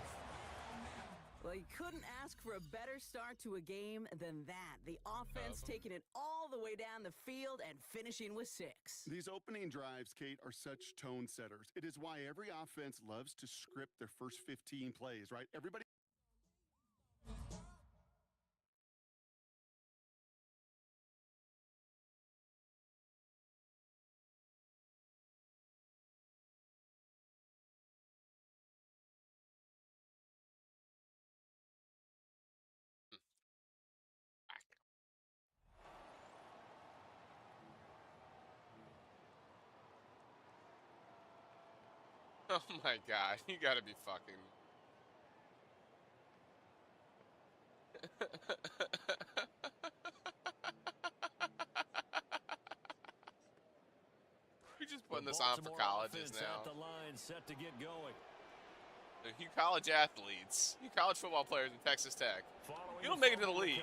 Well, you couldn't ask for a better start to a game than that. The offense taking it all the way down the field and finishing with 6. These opening drives, Kate, are such tone setters. It is why every offense loves to script their first 15 plays, right? Everybody... Oh my god, you gotta be fucking. We're just putting this on for colleges now. At the line, set to get going. You college athletes, you college football players in Texas Tech, you don't make it to the league.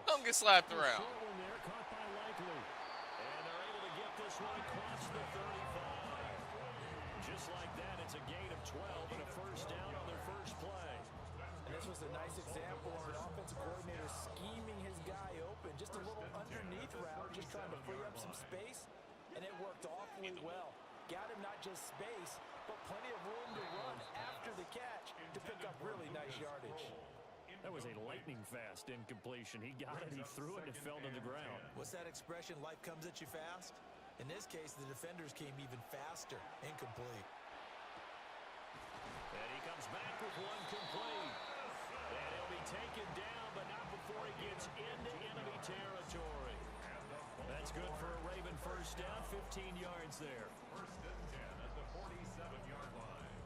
Don't get slapped around. Caught by Likely. And they're able to get this one across the 35. Just like that, it's a gain of 12 and a 1st down on their first play. And this was a nice example of an offensive coordinator scheming his guy open. Just a little underneath route, just trying to free up some space. And it worked awfully well. Got him not just space, but plenty of room to run after the catch to pick up really nice yardage. That was a lightning-fast incompletion. He got it, he threw it, and it fell to the ground. What's that expression, life comes at you fast? In this case, the defenders came even faster, incomplete. And he comes back with one complete. And he'll be taken down, but not before he gets into enemy territory. That's good for a Raven 1st down, 15 yards there. 1st and 10 at the 47-yard line.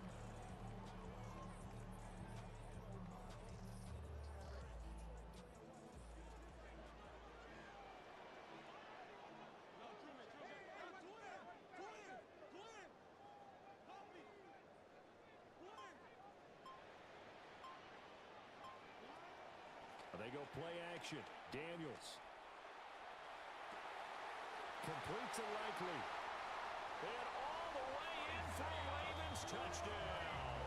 They go play action. Daniels. Complete to Likely. And all the way in for a Ravens touchdown.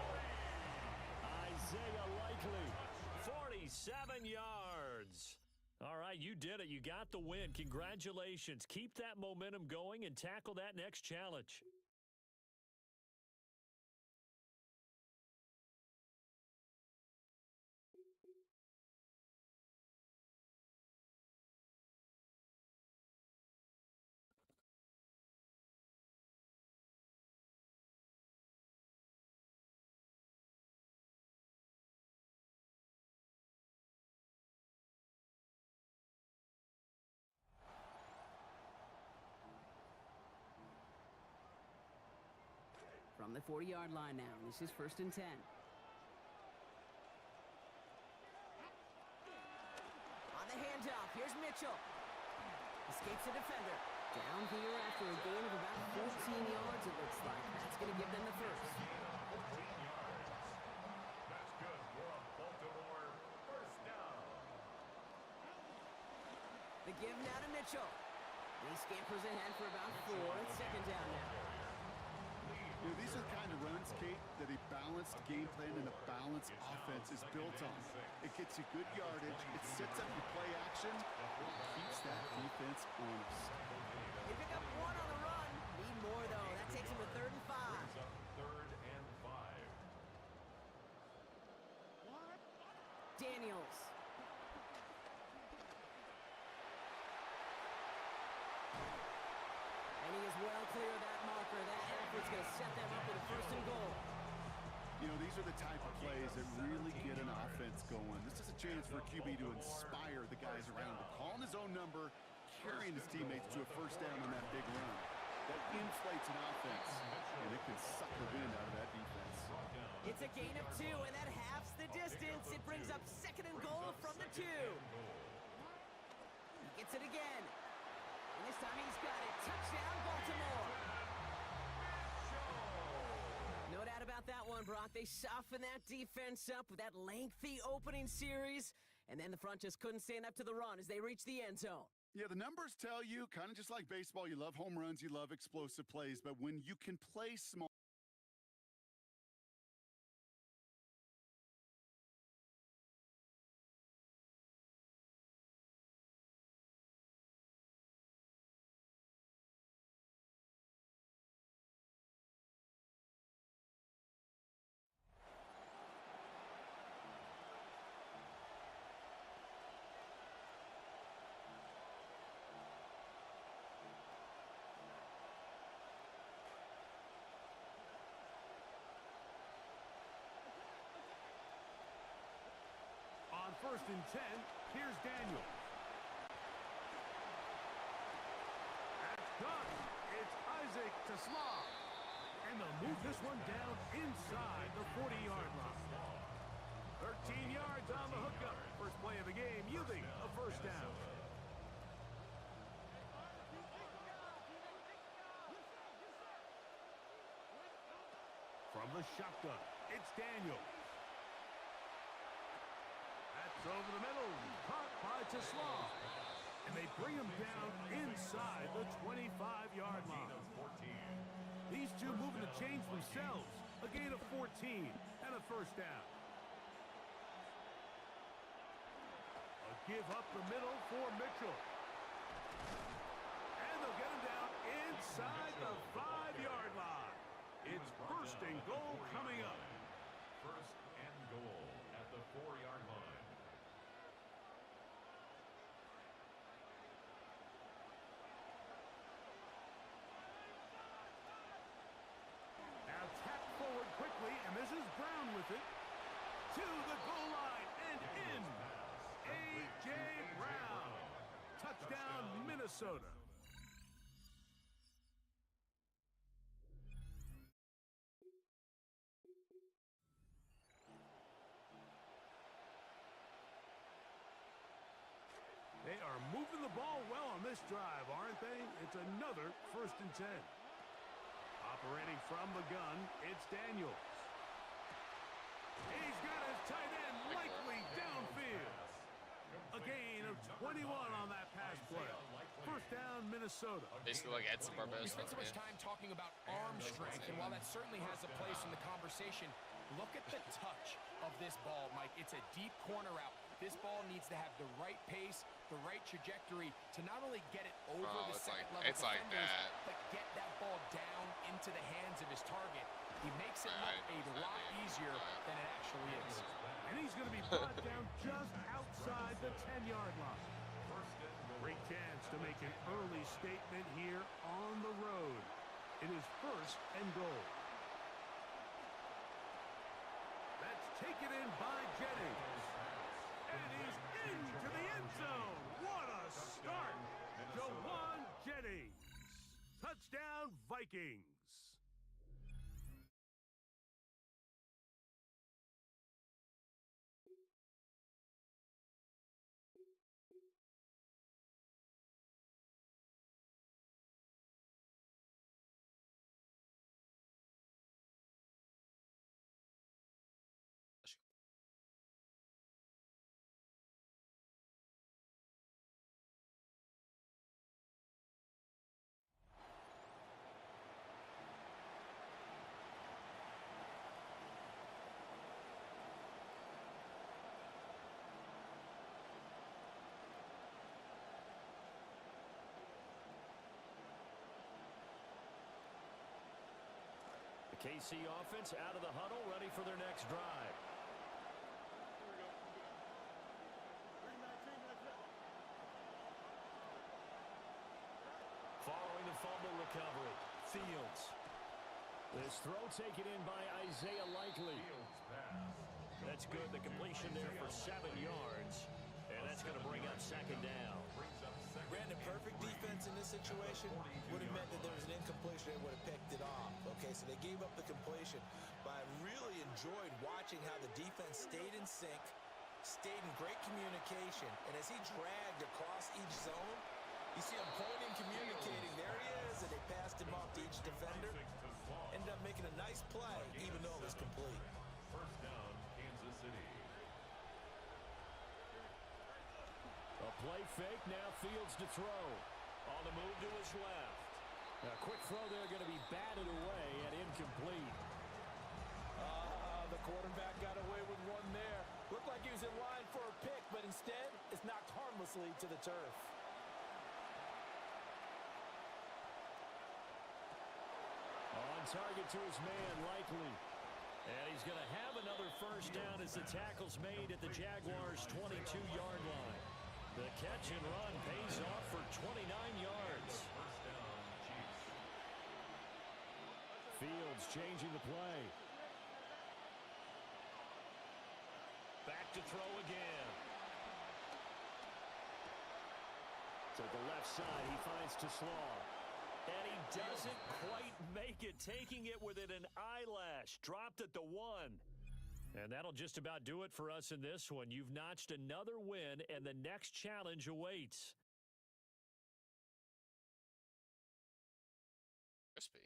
Isaiah Likely. 47 yards. All right, you did it. You got the win. Congratulations. Keep that momentum going and tackle that next challenge. From the 40-yard line now. This is 1st and 10. On the handoff, here's Mitchell. Escapes the defender. Down here after a gain of about 14 yards, it looks like. That's going to give them the first. 14 yards. That's good for a Baltimore first down. The give now to Mitchell. He scampers ahead for about 4. It's 2nd down now. You know, these are the kind of runs, Kate, that a balanced game plan and a balanced offense is built on. It gets you good yardage, it sets up your play action, and keeps that defense honest. They pick up 1 on the run. Need more, though. That takes him to 3rd and 5. Third and 5. Daniels. And he is well clear of that marker. That effort's going to set them up with a 1st and goal. You know, these are the type of plays that really get an offense going. This is a chance for QB to inspire the guys around him. Calling his own number, carrying his teammates to a 1st down on that big run. That inflates an offense, and it can suck the wind out of that defense. It's a gain of 2, and that halves the distance. It brings up 2nd and goal from the 2. He gets it again. And this time he's got it. Touchdown, Baltimore. No doubt about that one, Brock. They softened that defense up with that lengthy opening series, and then the front just couldn't stand up to the run as they reached the end zone. Yeah, the numbers tell you, kind of just like baseball, you love home runs, you love explosive plays, but when you can play small, On 1st and 10, here's Daniels. That's done. It's Isaac to Slaw. And they'll move this one down inside the 40-yard line. 13 yards on the hookup. First play of the game, yielding a 1st down. From the shotgun, it's Daniels. Over the middle, caught by Teslaw. And they bring him down inside the 25-yard line. These two moving to change themselves. A gain of 14 and a 1st down. A give up the middle for Mitchell. And they'll get him down inside the 5-yard line. It's 1st and goal coming up. 1st and goal at the 4-yard line. And this is Brown with it. To the goal line and in. A.J. Brown. Touchdown, Minnesota. They are moving the ball well on this drive, aren't they? It's another 1st and 10. Operating from the gun, it's Daniels. He's got his tight end likely downfield. A gain of 21 on that pass play. 1st down, Minnesota. Basically like Edson Barbosa. We spent so much time talking about arm strength, and while that certainly has a place in the conversation, look at the touch of this ball, Mike. It's a deep corner route. This ball needs to have the right pace, the right trajectory to not only get it over the second-level defenders, but get that ball down into the hands of his target. He makes it look a lot easier than it actually is. And he's going to be brought down just outside the 10-yard line. Great chance to make an early statement here on the road. It is 1st and goal. That's taken in by Jennings. And he's into the end zone. What a start. Jawan Jennings. Touchdown, Vikings. KC offense out of the huddle, ready for their next drive. Following the fumble recovery, Fields. This throw taken in by Isaiah Likely. That's good. The completion there for 7 yards. And that's going to bring up second down. Brandon, perfect defense in this situation would have meant that there was an incompletion. They would have picked it off. Okay, so they gave up the completion. But I really enjoyed watching how the defense stayed in sync, stayed in great communication. And as he dragged across each zone, you see him pointing, communicating. There he is, and they passed him off to each defender. Ended up making a nice play, even though it was complete. First down, Kansas City. A play fake, now Fields to throw. On the move to his left. A quick throw there going to be batted away and incomplete. The quarterback got away with one there. Looked like he was in line for a pick, but instead, it's knocked harmlessly to the turf. On target to his man, Likely. And he's going to have another first down as the tackle's made at the Jaguars' 22-yard line. The catch and run pays off for 29 yards. Fields changing the play. Back to throw again. To the left side, he finds Slaw. And he doesn't quite make it, taking it within an eyelash. Dropped at the 1. And that'll just about do it for us in this one. You've notched another win, and the next challenge awaits. Crispy.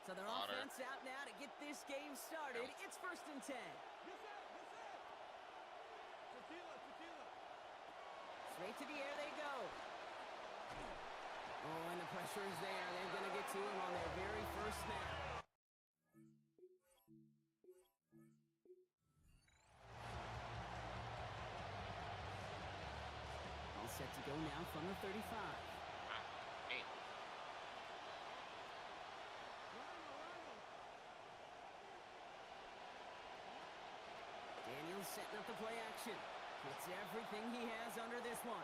So their offense out now to get this game started. It's 1st and 10. Straight to the air they go. Oh, and the pressure is there. They're going to get to him on their very first snap. All set to go now from the 35. Setting up the play action. Puts everything he has under this one.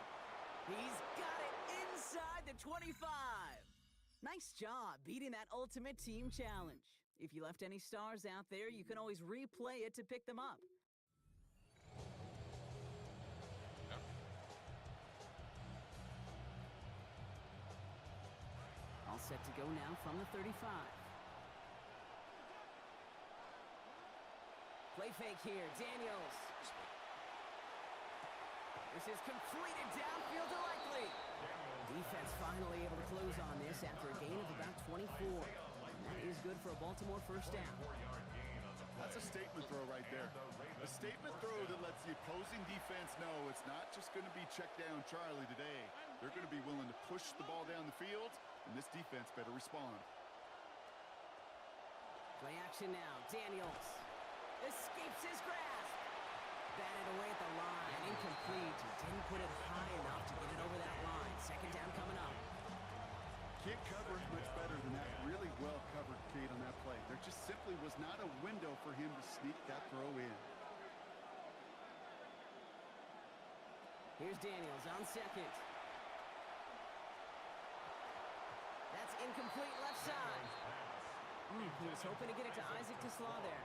He's got it inside the 25. Nice job beating that ultimate team challenge. If you left any stars out there, you can always replay it to pick them up. All set to go now from the 35. play fake here. Daniels. This is completed downfield to Likely. Defense finally able to close on this after a gain of about 24. And that is good for a Baltimore first down. That's a statement throw right there. A statement throw that lets the opposing defense know it's not just going to be check down Charlie today. They're going to be willing to push the ball down the field, and this defense better respond. Play action now. Daniels escapes his grasp. Batted away at the line. Incomplete. He didn't put it high enough to get it over that line. Second down coming up. Can't cover it much better than that. Really well covered, Kate, on that play. There just simply was not a window for him to sneak that throw in. Here's Daniels on second. That's incomplete left side. He was hoping to get it to Isaac Slaw there.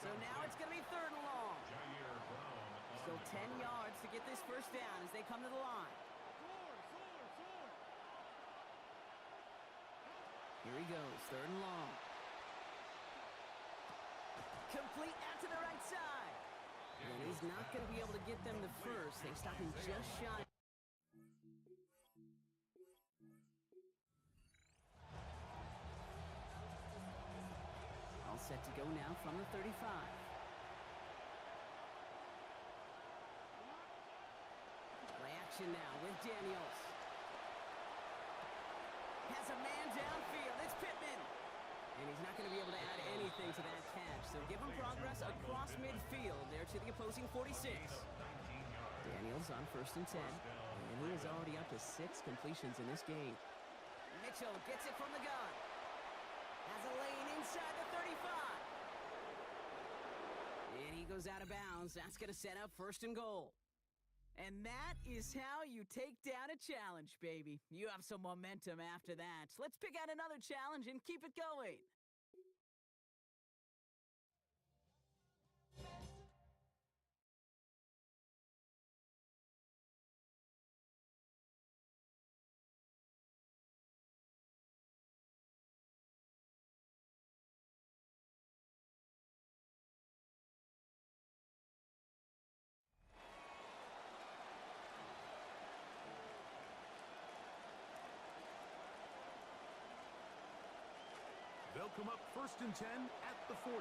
So now it's going to be third and long. Still 10 yards to get this first down as they come to the line. Here he goes, third and long. Complete out to the right side. And he's not going to be able to get them the first. They stop him just shy. All set to go now from the 35. Play action now with Daniels. Has a man downfield. It's Pittman. And he's not going to be able to add anything to that catch. So give him progress across midfield there to the opposing 46. Daniels on first and 10. And he is already up to 6 completions in this game. Mitchell gets it from the gun. Has a lane inside the 35. And he goes out of bounds. That's going to set up first and goal. And that is how you take down a challenge, baby. You have some momentum after that. Let's pick out another challenge and keep it going. They'll come up first and 10 at the 40.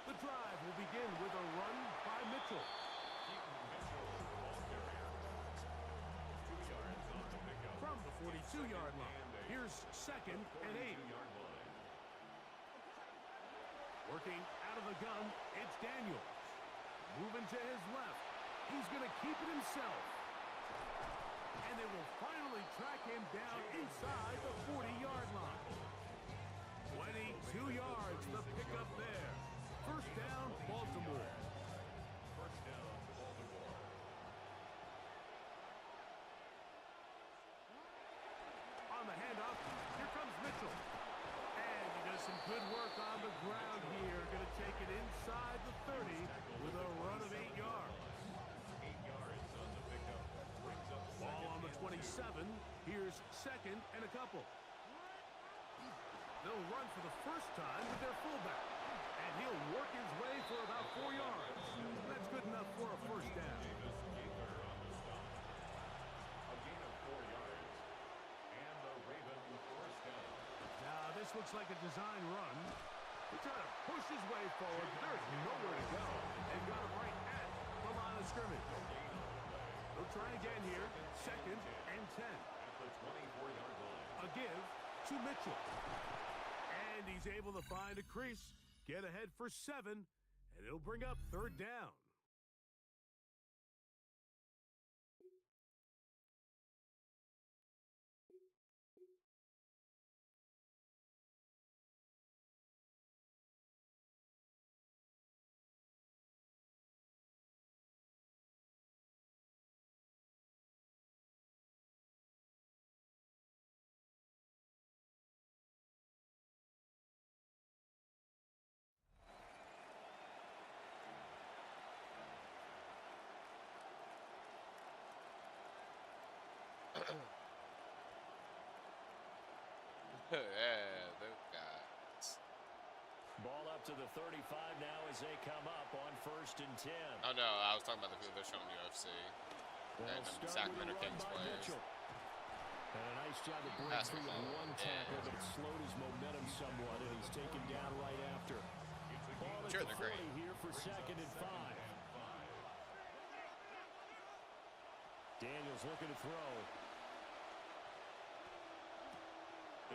The drive will begin with a run by Mitchell. From the 42-yard line, here's second and 8. Working out of the gun, it's Daniels. Moving to his left. He's going to keep it himself. And they will finally track him down inside the 40-yard line. 22 yards, the pickup there. First down, Baltimore. First down, Baltimore. On the handoff, here comes Mitchell. And he does some good work on the ground here. Going to take it inside the 30 with a run of 8 yards. 8 yards on the pickup. Brings up ball on the 27. Here's second and a couple. They'll run for the first time with their fullback. And he'll work his way for about 4 yards. That's good enough for a first down. Now this looks like a design run. He's trying to push his way forward, but there's nowhere to go. They've got him right at the line of scrimmage. They'll try again here. Second and 10. At the 24-yard line. A give to Mitchell. And he's able to find a crease, get ahead for 7, and it'll bring up third down. Yeah, those guys. Ball up to the 35 now as they come up on 1st and 10. Oh, no, I was talking about the people they're showing UFC. And the Sacramento Kings players. And a nice job to break through on one tackle, but it slowed his momentum somewhat, and he's taken down right after. Ball at the 40 here for 2nd and 5. Daniels looking to throw.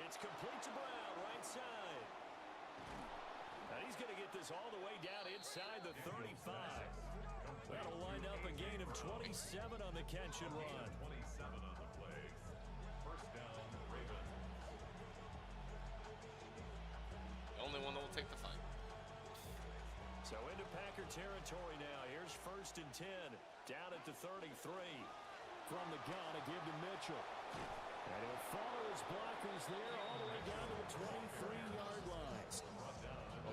It's complete to Brown, right side. And he's going to get this all the way down inside the 35. That'll wind up a gain of 27 on the catch and run. 27 on the play. First down, Ravens. The only one that will take the fight. So into Packer territory now. Here's 1st and 10. Down at the 33. From the gun, a give to Mitchell. And he'll follow his blockers there all the way down to the 23-yard line.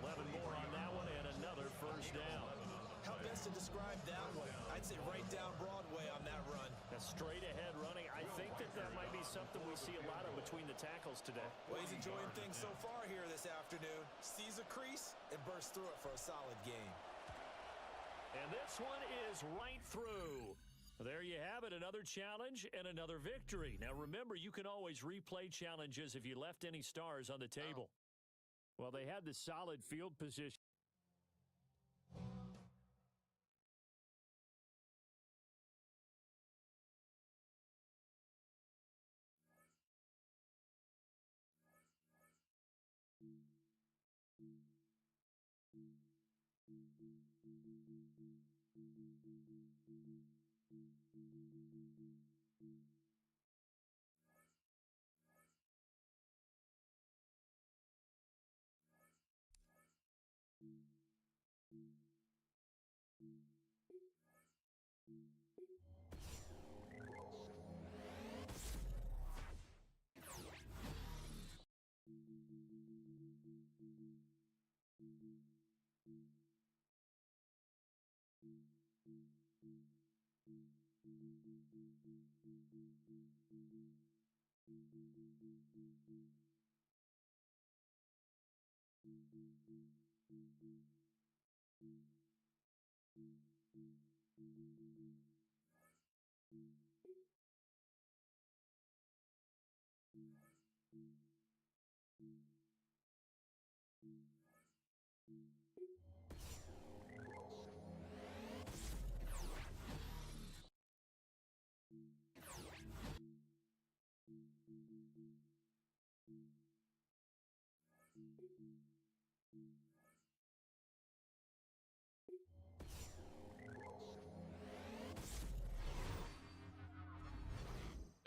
11 more on that one and another first down. How best to describe that one? I'd say right down Broadway on that run. A straight ahead running. I think that might be something we see a lot of between the tackles today. Well, he's enjoying things so far here this afternoon. Sees a crease and bursts through it for a solid game. And this one is right through. There you have it, another challenge and another victory. Now remember, you can always replay challenges if you left any stars on the table. Well, they had the solid field position.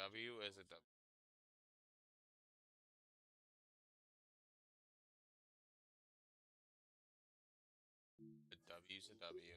W is a W. A W's a W.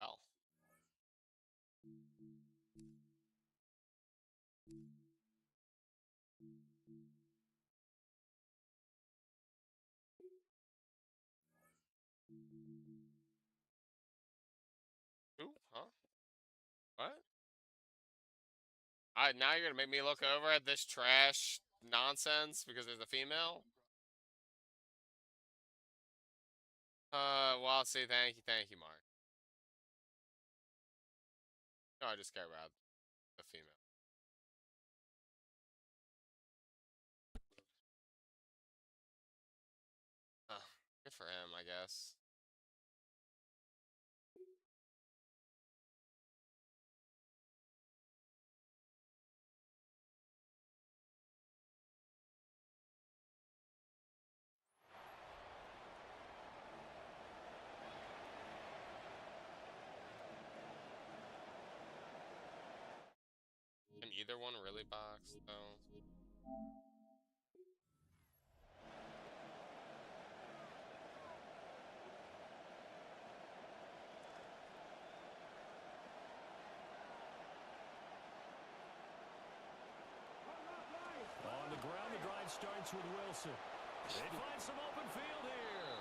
Oh. Who? Huh? What? Now you're gonna make me look over at this trash nonsense because there's a female? Well, I'll say thank you, Mark. No, I just care about the female. Good for him, I guess. Can either one really box, though? On the ground, the drive starts with Wilson. They find some open field here.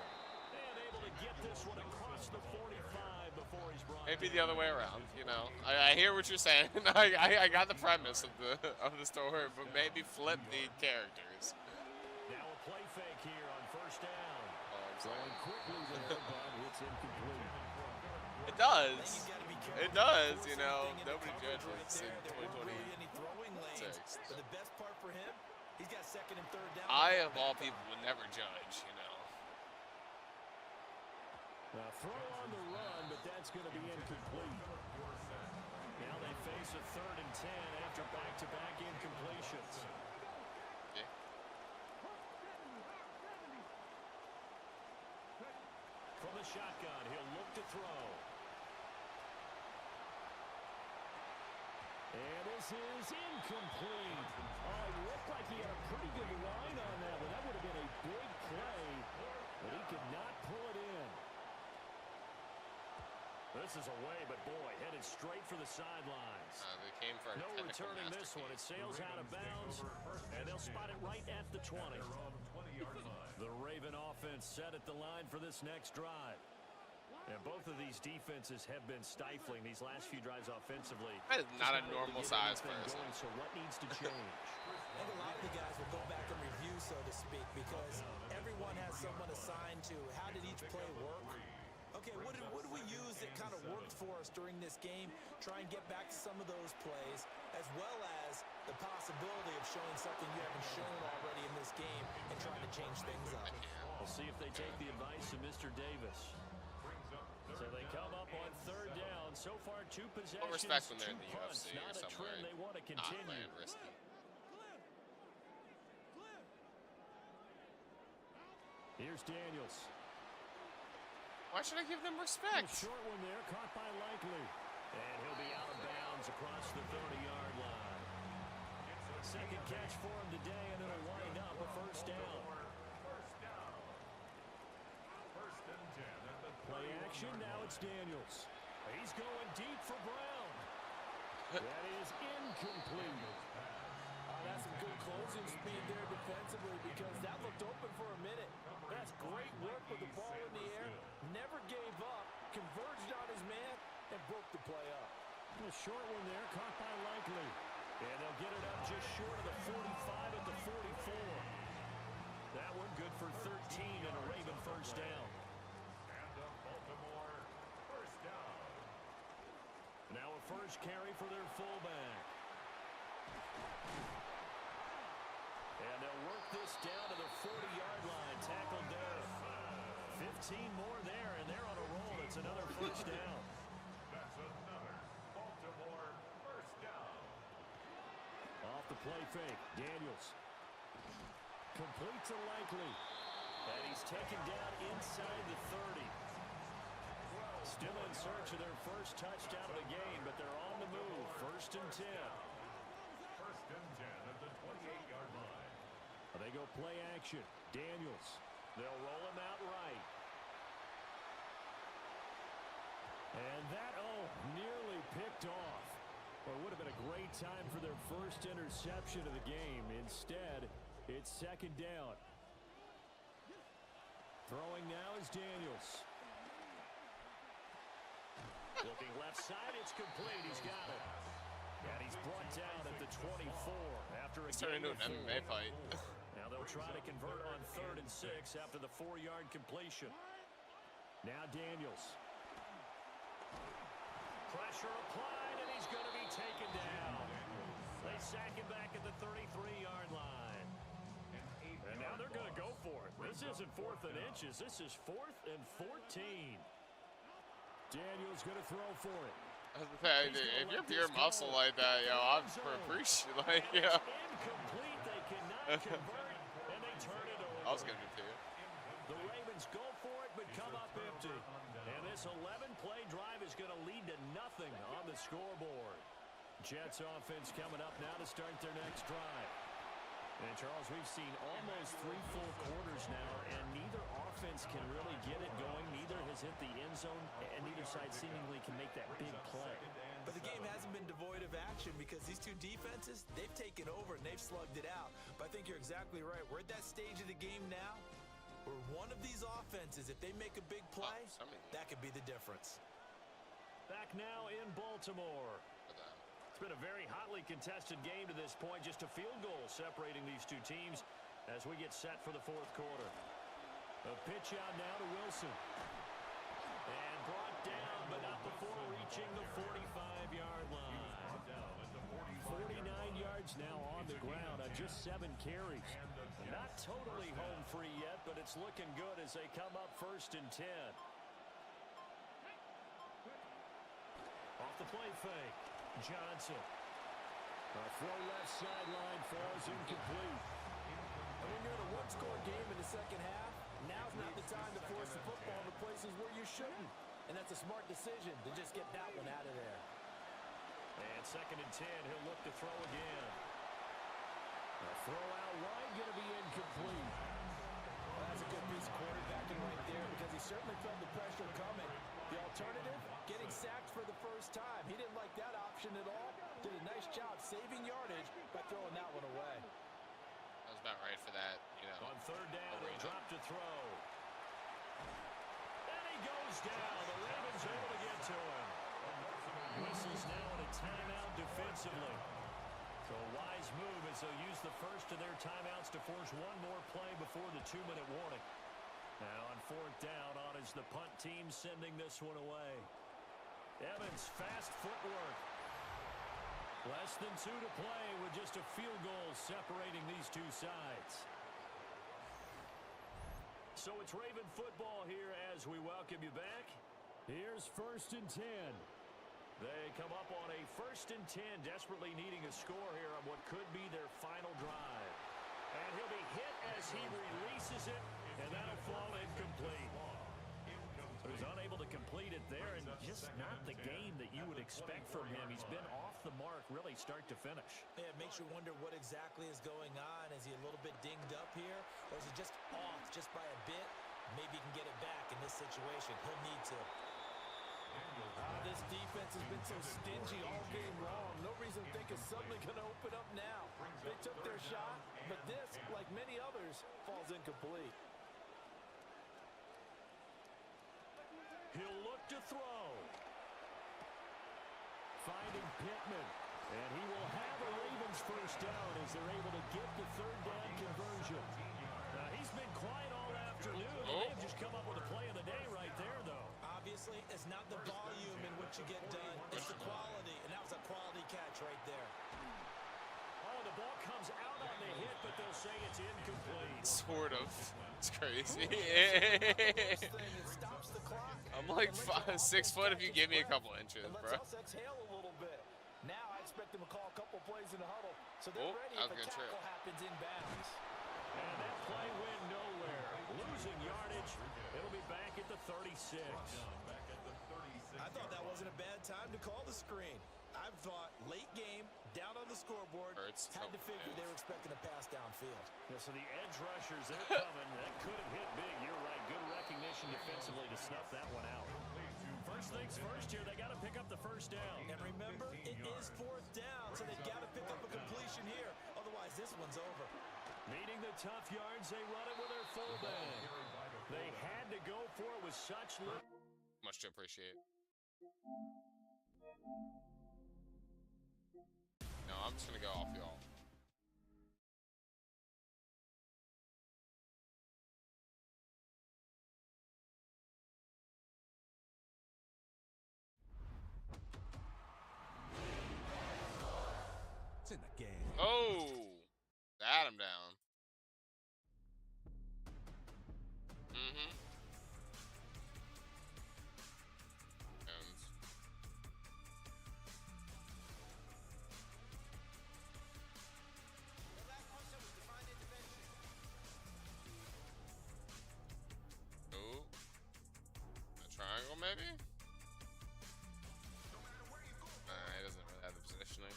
And able to get this one across the 45 before he's brought Maybe the other way around, you know. I hear what you're saying. I got the premise of the story, but maybe flip the characters. Now a play fake here on first down. Going quickly there, but it's incomplete. It does. It does, you know. Nobody judges in 2026. But the best part for him, he's got second and third down. I, of all people, would never judge, you know. Throw on the run, but that's going to be incomplete. Now they face a 3rd and 10 after back-to-back incompletions. Yeah. From the shotgun, he'll look to throw. And this is incomplete. Oh, it looked like he had a pretty good line on that one. That would have been a big play, but he could not pull it in. This is away, but boy, headed straight for the sidelines. They came for no returning this one. It sails out of bounds, and they'll spot it right at the 20. The Raven offense set at the line for this next drive. And both of these defenses have been stifling these last few drives offensively. That is not a normal size person. So what needs to change? I think a lot of the guys will go back and review, so to speak, because everyone has someone assigned to how did each play work. Okay, what did we use that kind of worked for us during this game? Try and get back to some of those plays, as well as the possibility of showing something you haven't shown already in this game and trying to change things up. We'll see if they take the advice of Mr. Davis. So they come up on 3rd down. So far, 2 possessions, Well, respect when they're in the punts. UFC Not or a somewhere. trend they want to Not continue. playing risky. Here's Daniels. Why should I give them respect? A short one there, caught by Likely. And he'll be out of bounds across the 30-yard line. Second catch for him today, and it'll wind up a 1st down. Play action, now it's Daniels. He's going deep for Brown. That is incomplete. That's some good closing speed there defensively, because that looked open for a minute. That's great work with the ball in the air. Never gave up, converged on his man, and broke the play up. A short one there, caught by Likely. And they'll get it up just short of the 45 at the 44. That one good for 13 and a Raven 1st down. Now a 1st carry for their fullback. And they'll work this down to the 40-yard line. Tackled there. 15 more there, and they're on a roll. It's another first down. That's another Baltimore first down. Off the play fake, Daniels. Complete to Likely. And he's taken down inside the 30. Still in search of their first touchdown of the game, but they're on the move. First and 10. First and 10 at the 28-yard line. They go play action. Daniels. They'll roll him out right. And that, nearly picked off. Or would have been a great time for their first interception of the game. Instead, it's second down. Throwing now is Daniels. Looking left side, it's complete. He's got it. And he's brought down at the 24 after a turning into an MMA fight. Now they'll try to convert on 3rd and 6 after the 4-yard completion. Now Daniels. Pressure applied, and he's going to be taken down. They sack him back at the 33-yard line. And now they're going to go for it. This isn't 4th and inches. This is 4th and 14. Daniels going to throw for it. If you're pure muscle like that, yo, I'm appreciate like, yo. Incomplete. They cannot convert, and they turn it over. I was gonna do too. The Ravens go for it, but come up empty. And this 11-play drive is going to lead to nothing on the scoreboard. Jets offense coming up now to start their next drive. And Charles, we've seen almost 3 full quarters now, and neither offense can really get it going. Neither has hit the end zone, and neither side seemingly can make that big play. But the game hasn't been devoid of action because these two defenses, they've taken over and they've slugged it out. But I think you're exactly right. We're at that stage of the game now where one of these offenses, if they make a big play, that could be the difference. Back now in Baltimore. It's been a very hotly contested game to this point. Just a field goal separating these two teams as we get set for the 4th quarter. A pitch out now to Wilson. And brought down, but not before reaching the 45-yard line. 49 yards now on the ground on just 7 carries. Not totally home free yet, but it's looking good as they come up 1st and 10. Off the play fake. Johnson. A throw left sideline falls incomplete. And when you're in a one-score game in the second half, now's not the time to force the football to places where you shouldn't. And that's a smart decision to just get that one out of there. And 2nd and 10, he'll look to throw again. A throw out wide, going to be incomplete. Well, that's a good piece of quarterbacking right there because he certainly felt the pressure coming. The alternative, getting sacked for the first time. He didn't like that option at all. Did a nice job saving yardage by throwing that one away. That was about right for that, you know. On 3rd down, they drop to throw. And he goes down. The Ravens able to get to him. Whistles now in a timeout defensively. So a wise move as they'll use the first of their timeouts to force one more play before the 2-minute warning. Now on 4th down, on is the punt team sending this one away. Evans, fast footwork. Less than 2 to play with just a field goal separating these two sides. So it's Raven football here as we welcome you back. Here's 1st and 10. They come up on a 1st and 10, desperately needing a score here on what could be their final drive. And he'll be hit as he releases it, and that'll fall incomplete. So he's unable to complete it there, and just not the game that you would expect from him. He's been off the mark, really, start to finish. Yeah, it makes you wonder what exactly is going on. Is he a little bit dinged up here, or is he just off just by a bit? Maybe he can get it back in this situation. He'll need to. This defense has been so stingy all game long. No reason to think it's suddenly going to open up now. They took their shot, but this, like many others, falls incomplete. He'll look to throw. Finding Pittman. And he will have a Ravens first down as they're able to get the 3rd down conversion. Now, he's been quiet all afternoon. They've just come up with a play of the day right there, though. Obviously, it's not the volume in which you get done. It's the quality, and that was a quality catch right there. Oh, the ball comes out on the hit, but they'll say it's incomplete. Sort of. It's crazy. This thing, it stops the clock. I'm like 6 foot if you give me a couple inches, And bro. let's us exhale a little bit. Now I expect them to call a couple plays in the huddle, so they're ready that if was a a good tackle trip. happens in bounds. And that play went nowhere. Losing yardage. It'll be back at the 36. I thought that wasn't a bad time to call the screen. I thought late game, down on the scoreboard, Hurts had to so figure bad. they were expecting a pass downfield. Yeah, so the edge rushers, they're coming. That could have hit big. You're right. Good recognition defensively to snuff that one out. First things first here, they got to pick up the first down. And remember, it is fourth down, so they've got to pick up a completion here. Otherwise, this one's over. Needing the tough yards, they run it with their fullback. They had to go for it with such little. Much to appreciate. No, I'm just gonna go off y'all. It's in the game. Oh, got him down. Mm-hmm. Oh, a triangle maybe? Nah, he doesn't really have the positioning.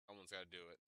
Someone's got to do it.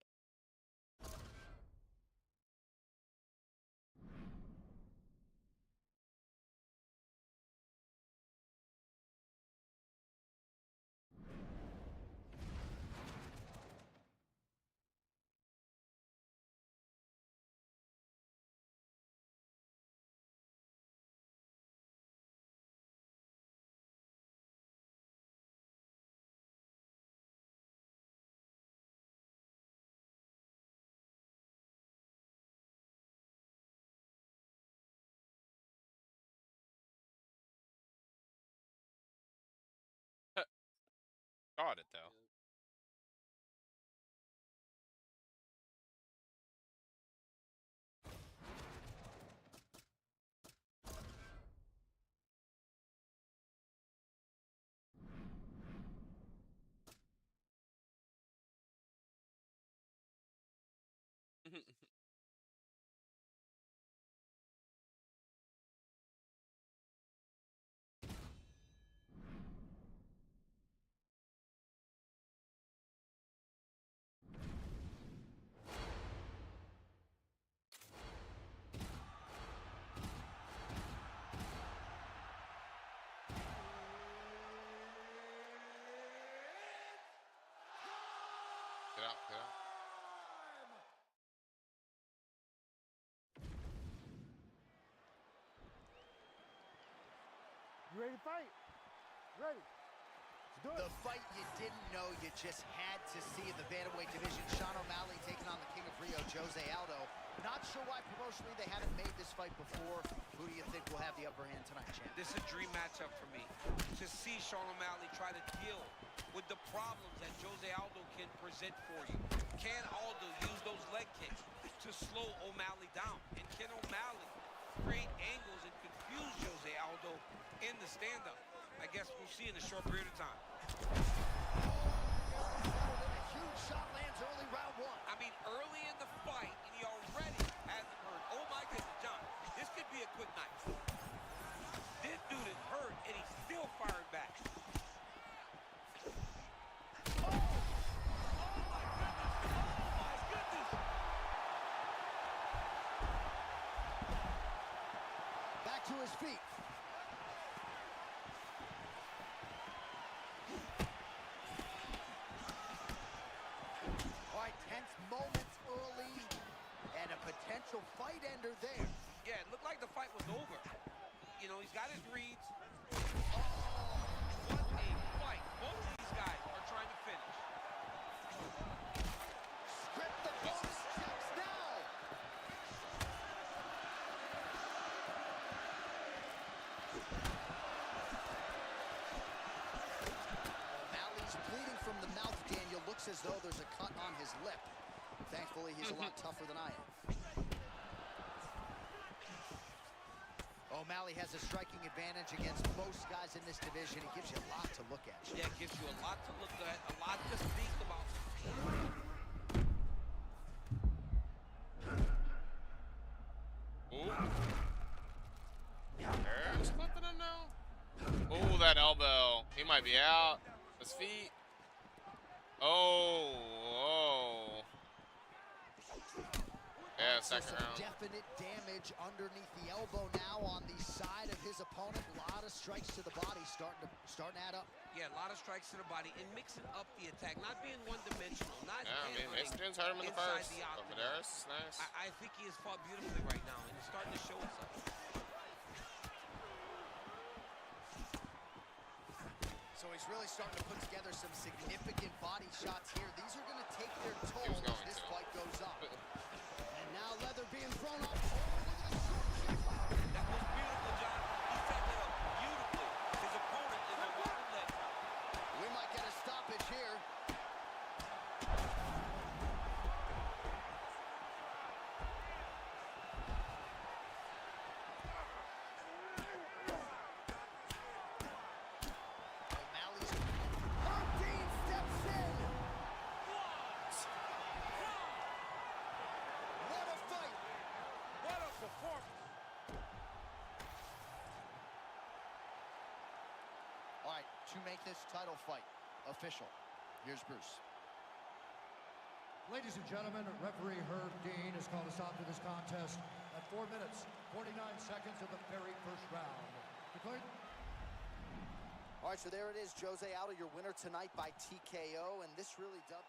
Got it though. Get out, get out. You ready to fight? Ready. Let's do it. The fight you didn't know you just had to see in the bantamweight division. Sean O'Malley taking on the King of Rio, Jose Aldo. Not sure why promotionally they haven't made this fight before. Who do you think will have the upper hand tonight, champ? This is a dream matchup for me. To see Sean O'Malley try to deal with the problems that Jose Aldo can present for you. Can Aldo use those leg kicks to slow O'Malley down? And can O'Malley create angles and confuse Jose Aldo in the stand-up? I guess we'll see in a short period of time. A huge shot lands early round one. I mean, early in the fight, and he already hasn't hurt. Oh my goodness, John, this could be a quick night. This dude is hurt, and he's still firing back. Oh my goodness. Back to his feet. All right, tense moments early, and a potential fight ender there. Yeah, it looked like the fight was over. You know, he's got his reads. What a fight. Both of these guys are trying to looks as though there's a cut on his lip. Thankfully, he's a lot tougher than I am. O'Malley has a striking advantage against most guys in this division. He gives you a lot to look at. Yeah, it gives you a lot to look at, a lot to think about. Ooh. There's nothing to know. Oh, that elbow. He might be out. His feet. Oh. Yeah, second some round. Definite damage underneath the elbow now on the side of his opponent. A lot of strikes to the body starting to add up. Yeah, a lot of strikes to the body and mixing up the attack, not being one-dimensional, not Yeah, I mean, handling Mason's hurt him in the inside first. the But octagon. Medeiros is nice. I think he has fought beautifully right now, and he's starting to show himself. So he's really starting to put together some significant body shots here. These are going to take their toll as this fight goes on. And now leather being thrown up. That was beautiful, John. He set that up beautifully. His opponent is a wild leg. We might get a stoppage here. O'Malley's Dean steps in. What a fight! What a performance. All right, to make this title fight official, here's Bruce. Ladies and gentlemen, referee Herb Dean has called a stop to this contest at 4 minutes, 49 seconds of the very first round. Declared. All right, so there it is, Jose Aldo, your winner tonight by TKO, and this really does.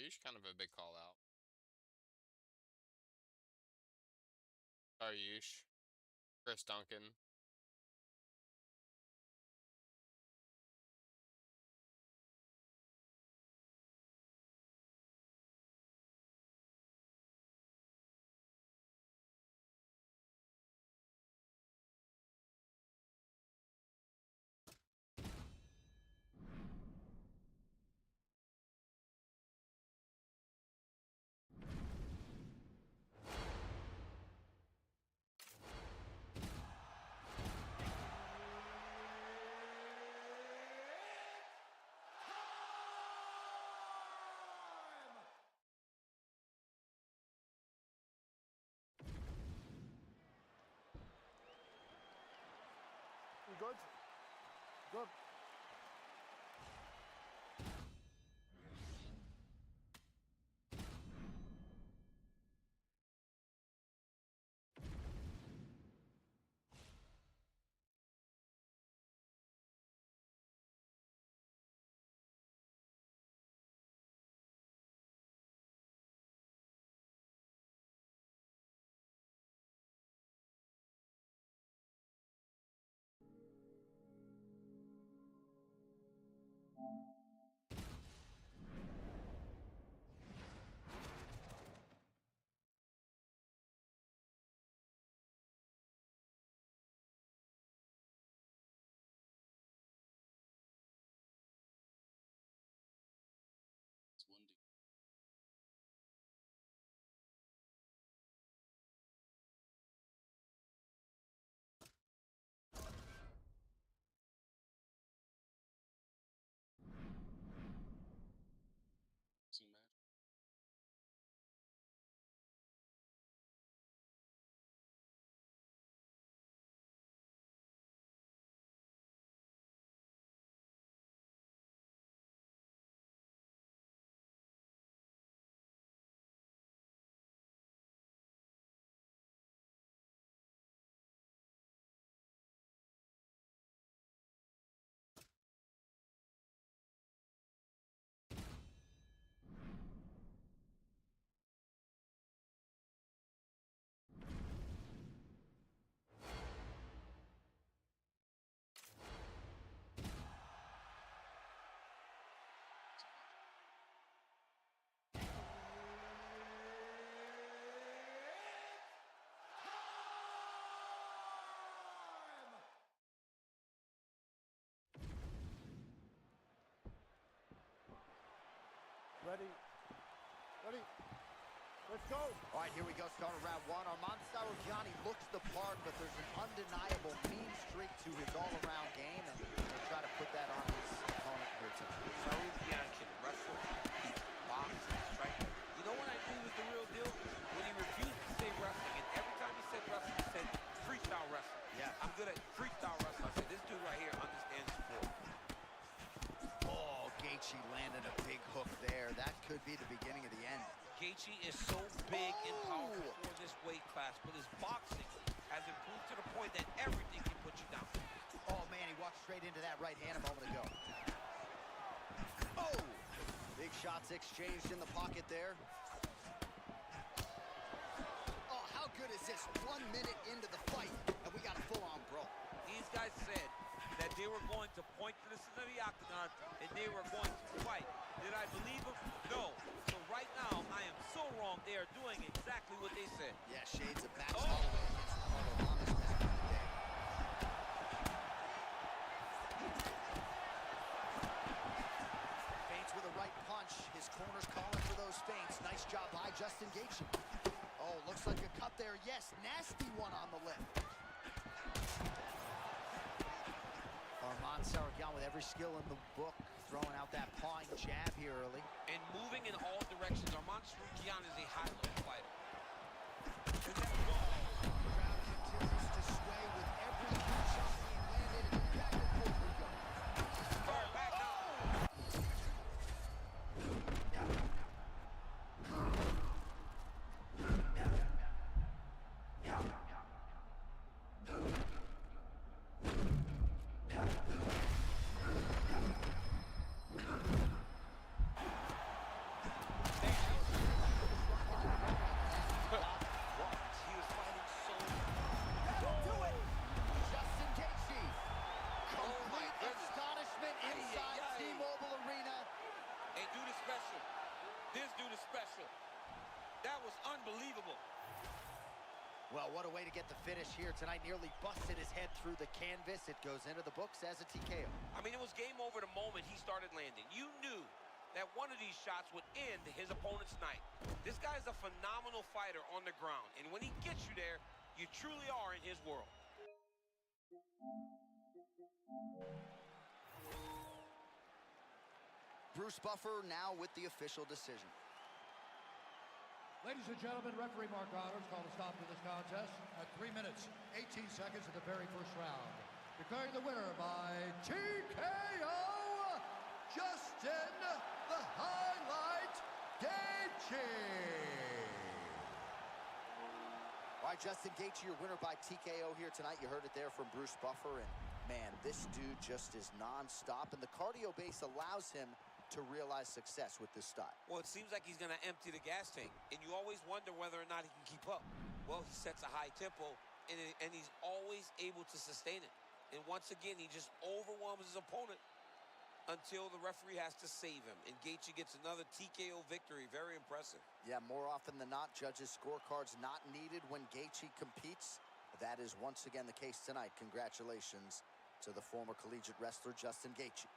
Ayush kind of a big call out. Ayush. Chris Duncan. You good? Good. Ready? Ready? Let's go. All right, here we go. Start of round one. Armand Sarukiani looks the part, but there's an undeniable mean streak to his all-around game, and he'll try to put that on his opponent here tonight. Sarukiani can wrestle, box, strike. You know what I knew was the real deal? When he refused to say wrestling, and every time he said wrestling, he said freestyle wrestling. Yeah. I'm good at freestyle wrestling. I said, this dude right here understands sport. Oh, Gaethje landed a big hook there. That could be the beginning of the end. Gaethje is so big and powerful for this weight class, but his boxing has improved to the point that everything can put you down. Oh, man, he walked straight into that right hand a moment ago. Oh! Big shots exchanged in the pocket there. Oh, how good is this? 1 minute into the fight, and we got a full-on brawl. These guys said that they were going to point to the center of the octagon and they were going to fight. Did I believe them? No. So right now, I am so wrong. They are doing exactly what they said. Yeah, shades of Max Holloway against Carlo Lamas back in the day. Feints with a right punch. His corner's calling for those feints. Nice job by Justin Gaethje. Oh, looks like a cut there. Yes, nasty one on the lip. Armand Sarukiani with every skill in the book, throwing out that pawing jab here early. And moving in all directions. Armand Sarukiani is a high-level fighter. The crowd continues to sway with every good shot being landed, and back and forth we go. Back now. what a way to get the finish here tonight. Nearly busted his head through the canvas. It goes into the books as a TKO. I mean, it was game over the moment he started landing. You knew that one of these shots would end his opponent's night. This guy is a phenomenal fighter on the ground, and when he gets you there, you truly are in his world. Bruce Buffer now with the official decision. Ladies and gentlemen, referee Mark Honors called a stop to this contest at 3 minutes, 18 seconds of the very first round. Declaring the winner by TKO, Justin the Highlight Gaethje. All right, Justin Gaethje, your winner by TKO here tonight. You heard it there from Bruce Buffer, and man, this dude just is non-stop, and the cardio base allows him to realize success with this style. Well, it seems like he's going to empty the gas tank, and you always wonder whether or not he can keep up. Well, he sets a high tempo, and he's always able to sustain it. And once again, he just overwhelms his opponent until the referee has to save him. And Gaethje gets another TKO victory. Very impressive. Yeah, more often than not, judges' scorecards not needed when Gaethje competes. That is once again the case tonight. Congratulations to the former collegiate wrestler, Justin Gaethje.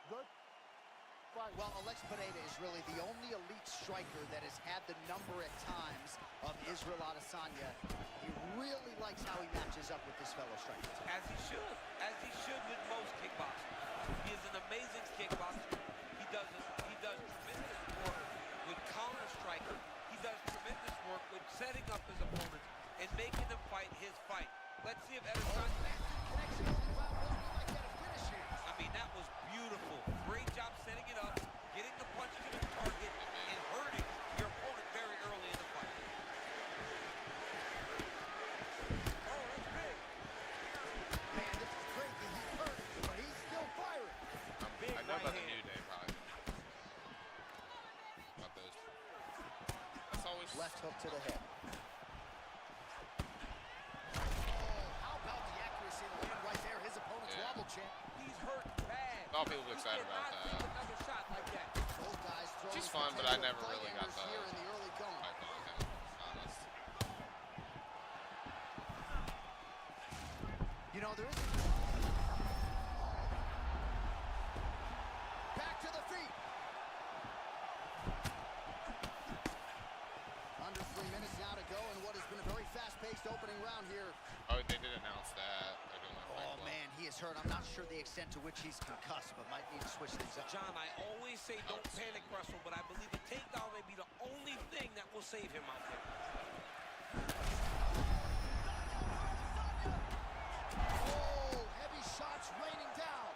Good. Fight. Well, Alex Pineda is really the only elite striker that has had the number at times of Israel Adesanya. He really likes how he matches up with this fellow striker. As he should with most kickboxers. He is an amazing kickboxer. He does tremendous work with counter-striking. He does tremendous work with setting up his opponents and making them fight his fight. Let's see if Adesanya... I mean, that was beautiful. Great job setting it up, getting the punch to the target, and hurting your opponent very early in the fight. Oh, that's big. Man, this is crazy. He's hurt, but he's still firing. I know about the New Day, probably. left hook to the head. Oh, how about the accuracy of the land right there? His opponent's wobble champ. He's hurt bad. A lot of people excited about that. Another shot like that. Both guys throwing She's fun, but I never really got the here in the early going. hype on him, to be honest. You know, there is back to the feet. Under 3 minutes now to go in what has been a very fast-paced opening round here. Oh, they did announce that. They're doing that fight Oh, club. man, he is hurt. I'm not sure the extent to which he's concussed, but might need to switch things up. John, I always say don't panic wrestle, but I believe a takedown may be the only thing that will save him out there. Oh, heavy shots raining down.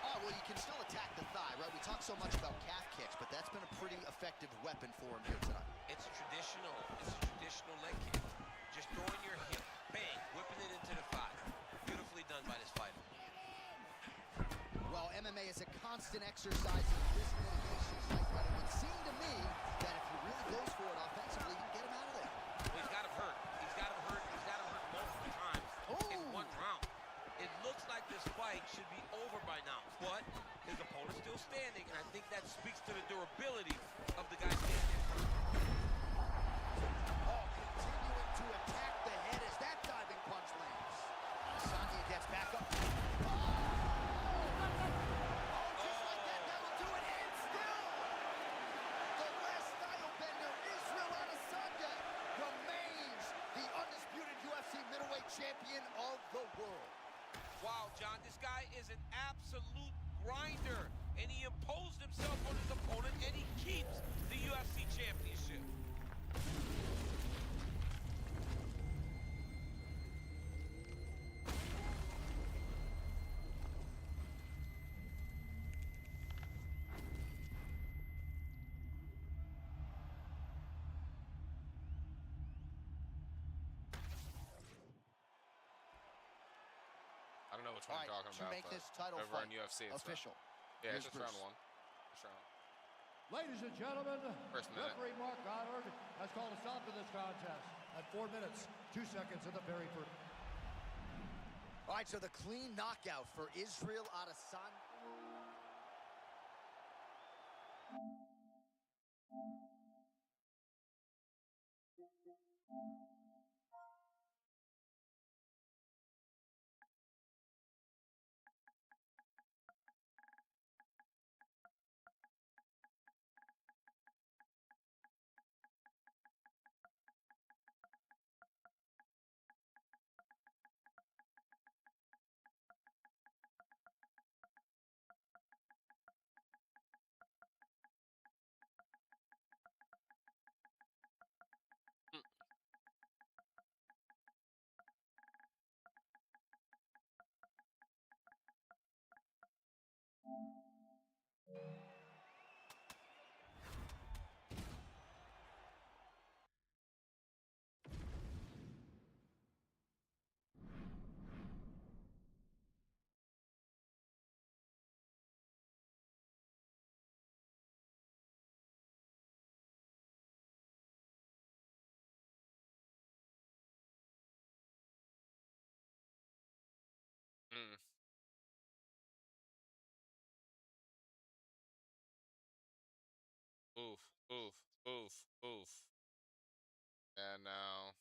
Oh, well, you can still attack the thigh, right? We talk so much about calf kicks, but that's been a pretty effective weapon for him here tonight. It's traditional. It's a traditional leg kick. Just throwing your hip, bang, whipping it into the thigh. Beautifully done by this fighter. Well, MMA is a constant exercise in risk mitigation, right? But it would seem to me that if he really goes for it offensively, you can get him out of there. Well, he's got him hurt. He's got him hurt. He's got him hurt multiple times in one round. It looks like this fight should be over by now, but his opponent's still standing, and I think that speaks to the durability of the guy standing. Oh, continuing to attack the head as that diving punch lands. Adesanya gets back up. Just like that, that'll do it, and still, the last style bender, Israel Adesanya, remains the undisputed UFC middleweight champion of the world. Wow, John, this guy is an absolute grinder, and he imposed himself on his opponent, and he keeps the UFC championship. I don't know which one All you're right, talking to about, make but this title over fight on UFC, it's official. Yeah, Here's it's just round Bruce. one. Just round. Ladies and gentlemen, First minute. referee Mark Goddard has called a stop to this contest at 4 minutes, 2 seconds of the very first. All right, so the clean knockout for Israel Adesanya. Mm. Oof, oof, oof, oof. And now,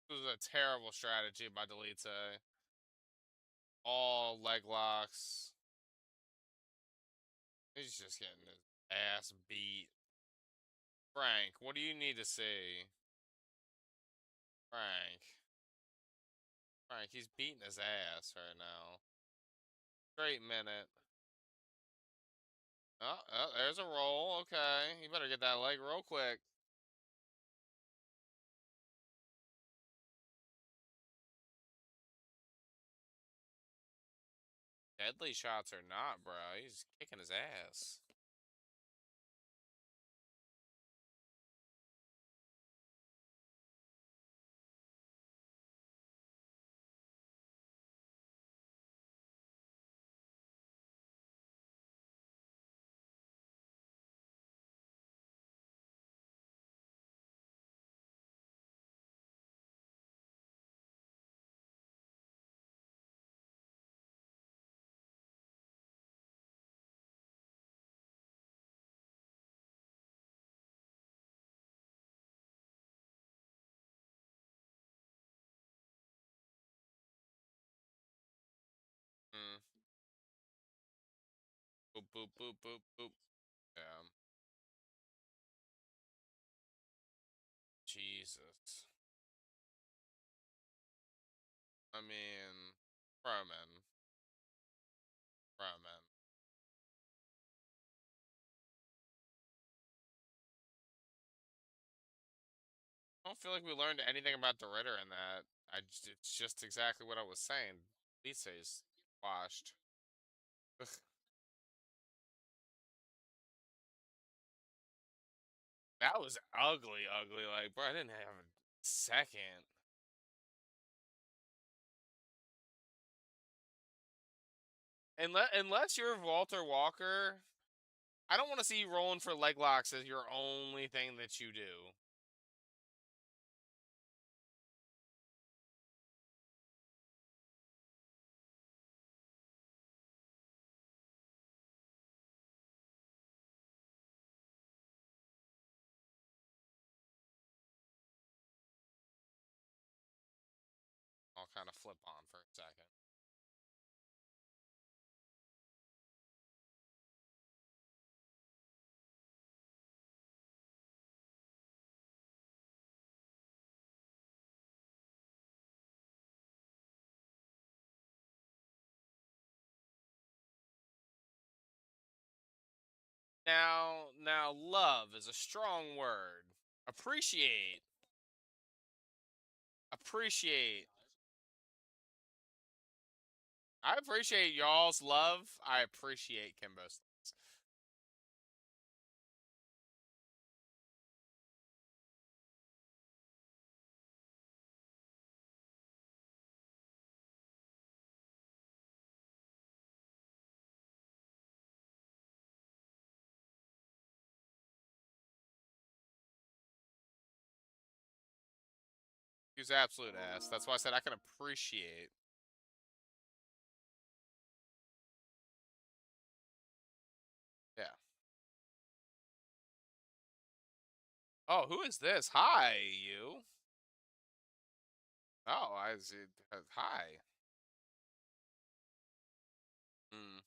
this was a terrible strategy by Delete. All leg locks. He's just getting his ass beat. Frank, what do you need to see? Frank. Frank, he's beating his ass right now. Straight minute. Oh, there's a roll. Okay. You better get that leg real quick. Deadly shots or not, bro. He's kicking his ass. boop, boop, boop, boop. Yeah. Jesus. I mean, bro, man. Bro, man. I don't feel like we learned anything about the Ritter in that. It's just exactly what I was saying. Lisa's washed. That was ugly, ugly. Like, bro, I didn't have a second. Unless you're Walter Walker, I don't want to see you rolling for leg locks as your only thing that you do. I'll kind of flip on for a second. Now, love is a strong word. Appreciate. Appreciate. I appreciate y'all's love. I appreciate Kimbo's. He was absolute ass. That's why I said I can appreciate. Yeah. Oh, who is this? Hi, you. Oh, I see. Hi. Mm.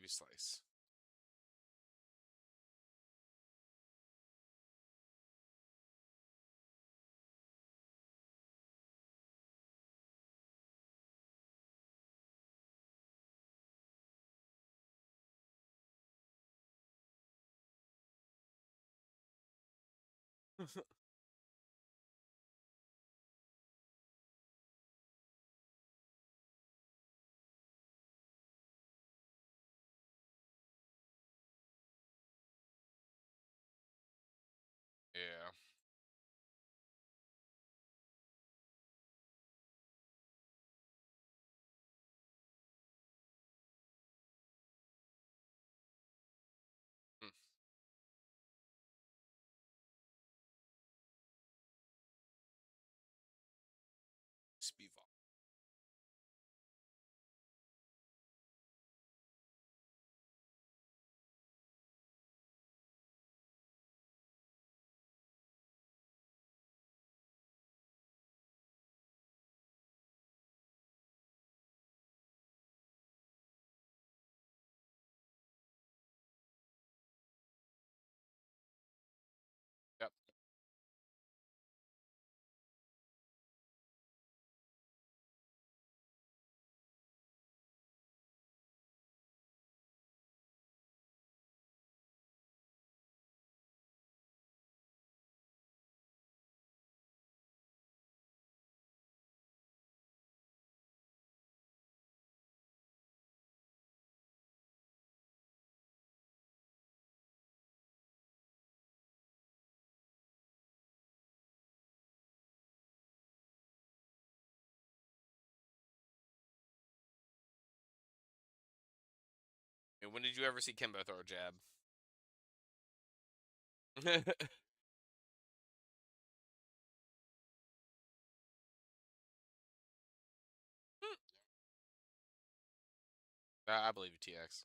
Baby slice. Yeah. Hmm. Spivak. Yep. And when did you ever see Kimbo throw a jab? I believe you, TX.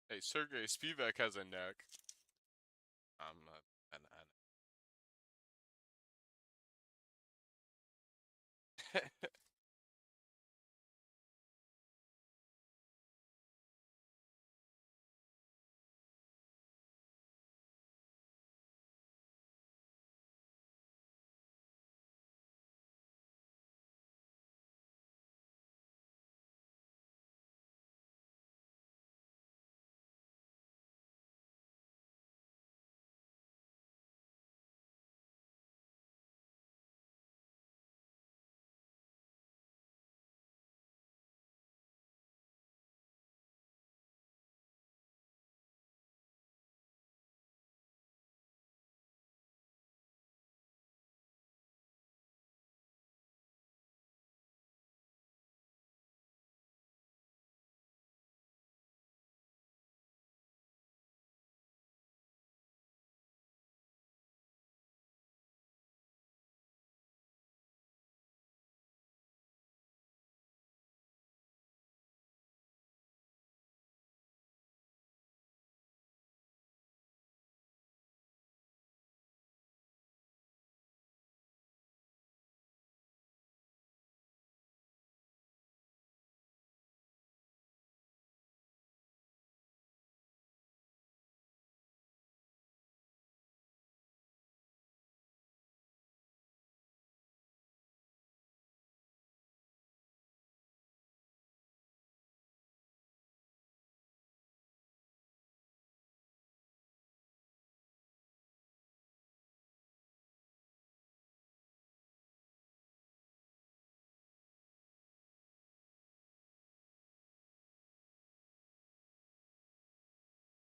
Hey, Sergey Spivak has a neck. I'm not.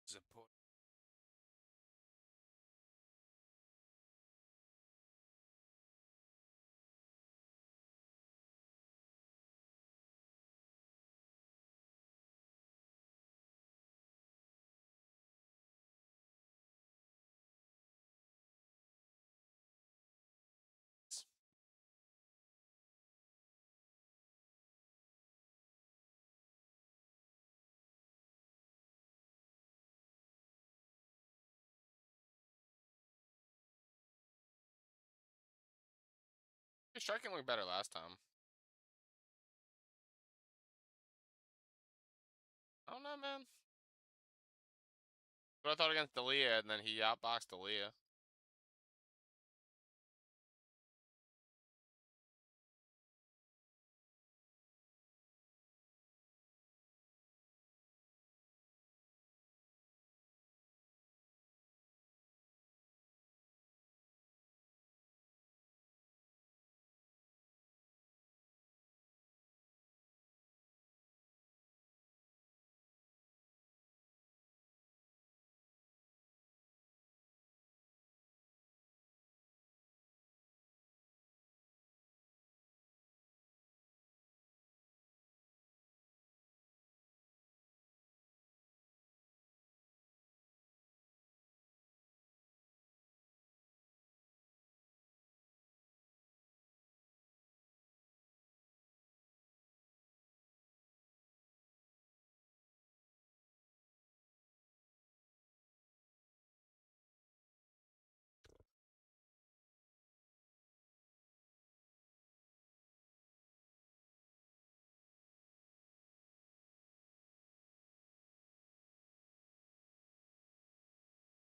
Support. Your striking looked better last time. I don't know, man. But I thought against D'Elia, and then he outboxed D'Elia.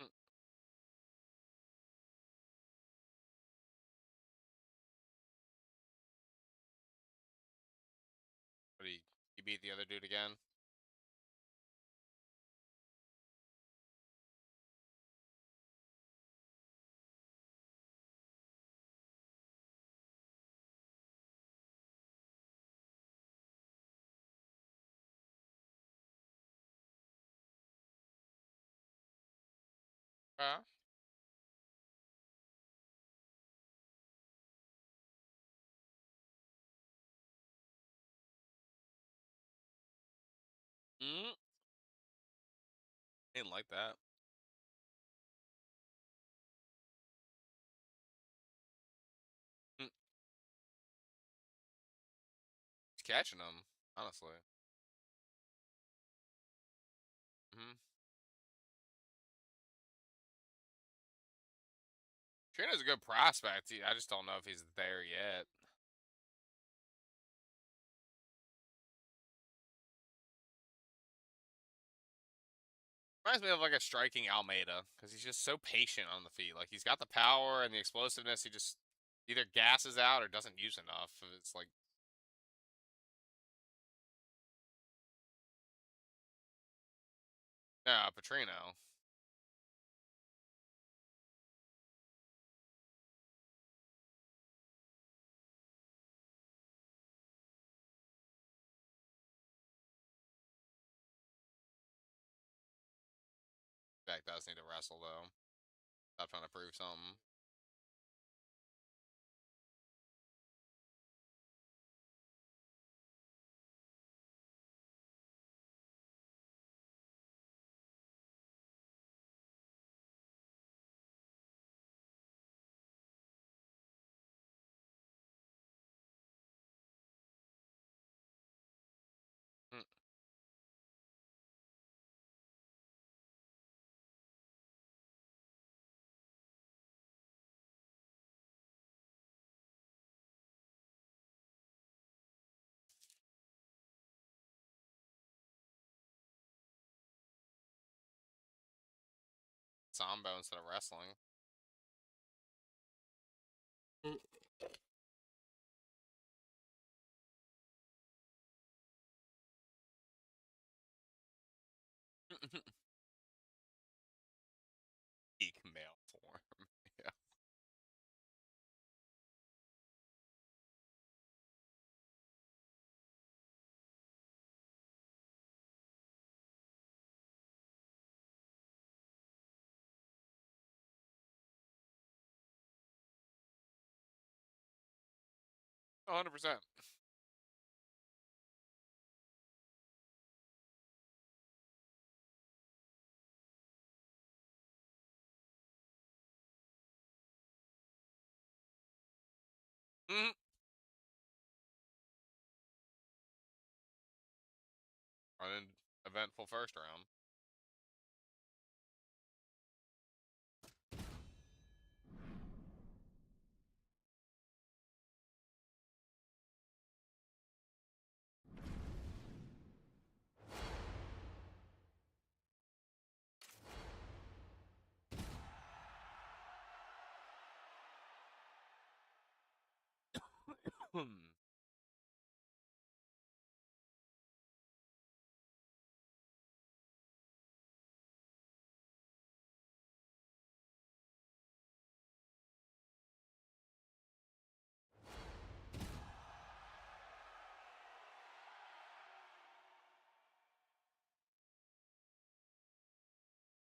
Hmm. But he beat the other dude again. Mm. Didn't like that. Mm. He's catching him, honestly. Mm-hmm. Trina's a good prospect. I just don't know if he's there yet. Reminds me of like a striking Almeida because he's just so patient on the feet. Like he's got the power and the explosiveness. He just either gasses out or doesn't use enough. It's like yeah, Petrino. Jack does need to wrestle though. Stop trying to prove something. Mm. Sambo instead of wrestling. Peak male form. Yeah. Oh, 100%. Mm-hmm. An eventful first round.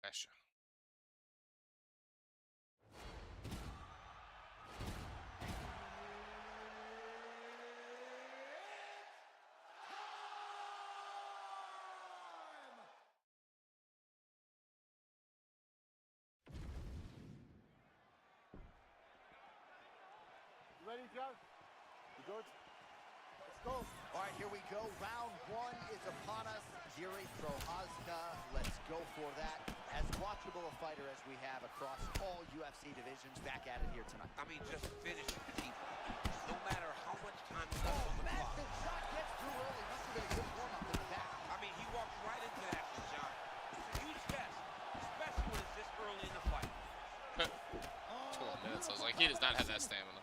Pressure. You ready, John? You good? Let's go. All right, here we go. Round one is upon us. Jiri Prochazka, let's go for that. As watchable a fighter as we have across all UFC divisions, back at it here tonight. I mean, just finishing people. No matter how much time is left on the clock. Massive shot gets through early. Must have been a good warm-up in the back. I mean, he walked right into that one, John. It's a huge test, especially when it's this early in the fight. 12 minutes. I was like, he does not have that stamina.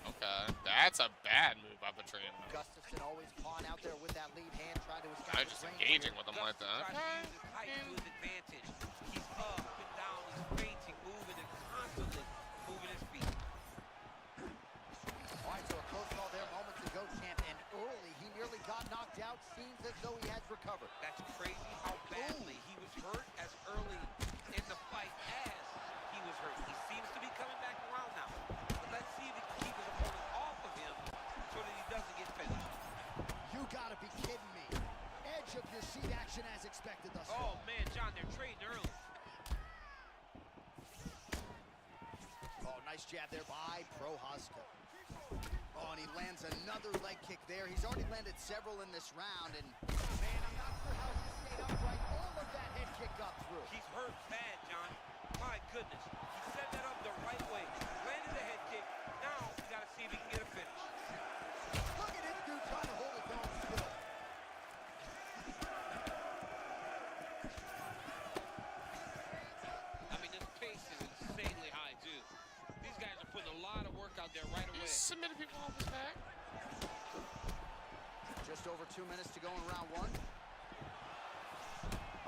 Okay, that's a bad move by Petrino. Gustafsson always pawing out there with that lead hand, trying to I'm establish just range. engaging with him like that. Tries to use his height to his advantage. He's up and down, he's feinting, moving, and constantly moving his feet. All right, so a close call there moments ago, champ, and early he nearly got knocked out. Seems as though he has recovered. That's crazy how badly he was hurt as early in the fight as he was hurt. He seems to be coming back around now. But let's see if he can keep his opponent off of him so that he doesn't get finished. You gotta be kidding me. Edge of your seat action as expected thus far. Oh, man, John, they're trading early. Oh, nice jab there by Prochazka. Oh, and he lands another leg kick there. He's already landed several in this round, and man, I'm not sure how he stayed up kick up through. He's hurt bad, John. My goodness. He set that up the right way. Landed the head kick. Now, we got to see if he can get a finish. Look at this dude trying to hold his own still. I mean, this pace is insanely high, too. These guys are putting a lot of work out there right away. You submitted people off his back. Just over 2 minutes to go in round one.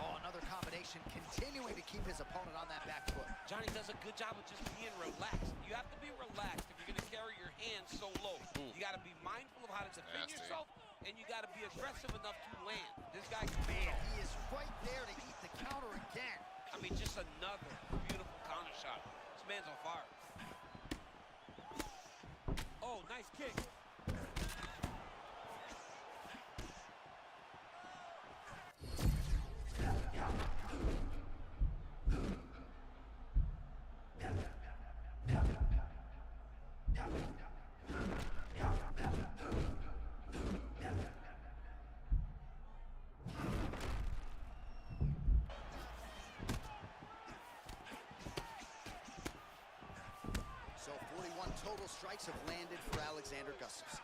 Oh, another combination, continuing to keep his opponent on that back foot. Johnny does a good job of just being relaxed. You have to be relaxed if you're going to carry your hands so low. You got to be mindful of how to defend yourself, and you got to be aggressive enough to land. This guy can do it all. He is right there to eat the counter again. I mean, just another beautiful counter shot. This man's on fire. Oh, nice kick. So 41 total strikes have landed for Alexander Gustafsson.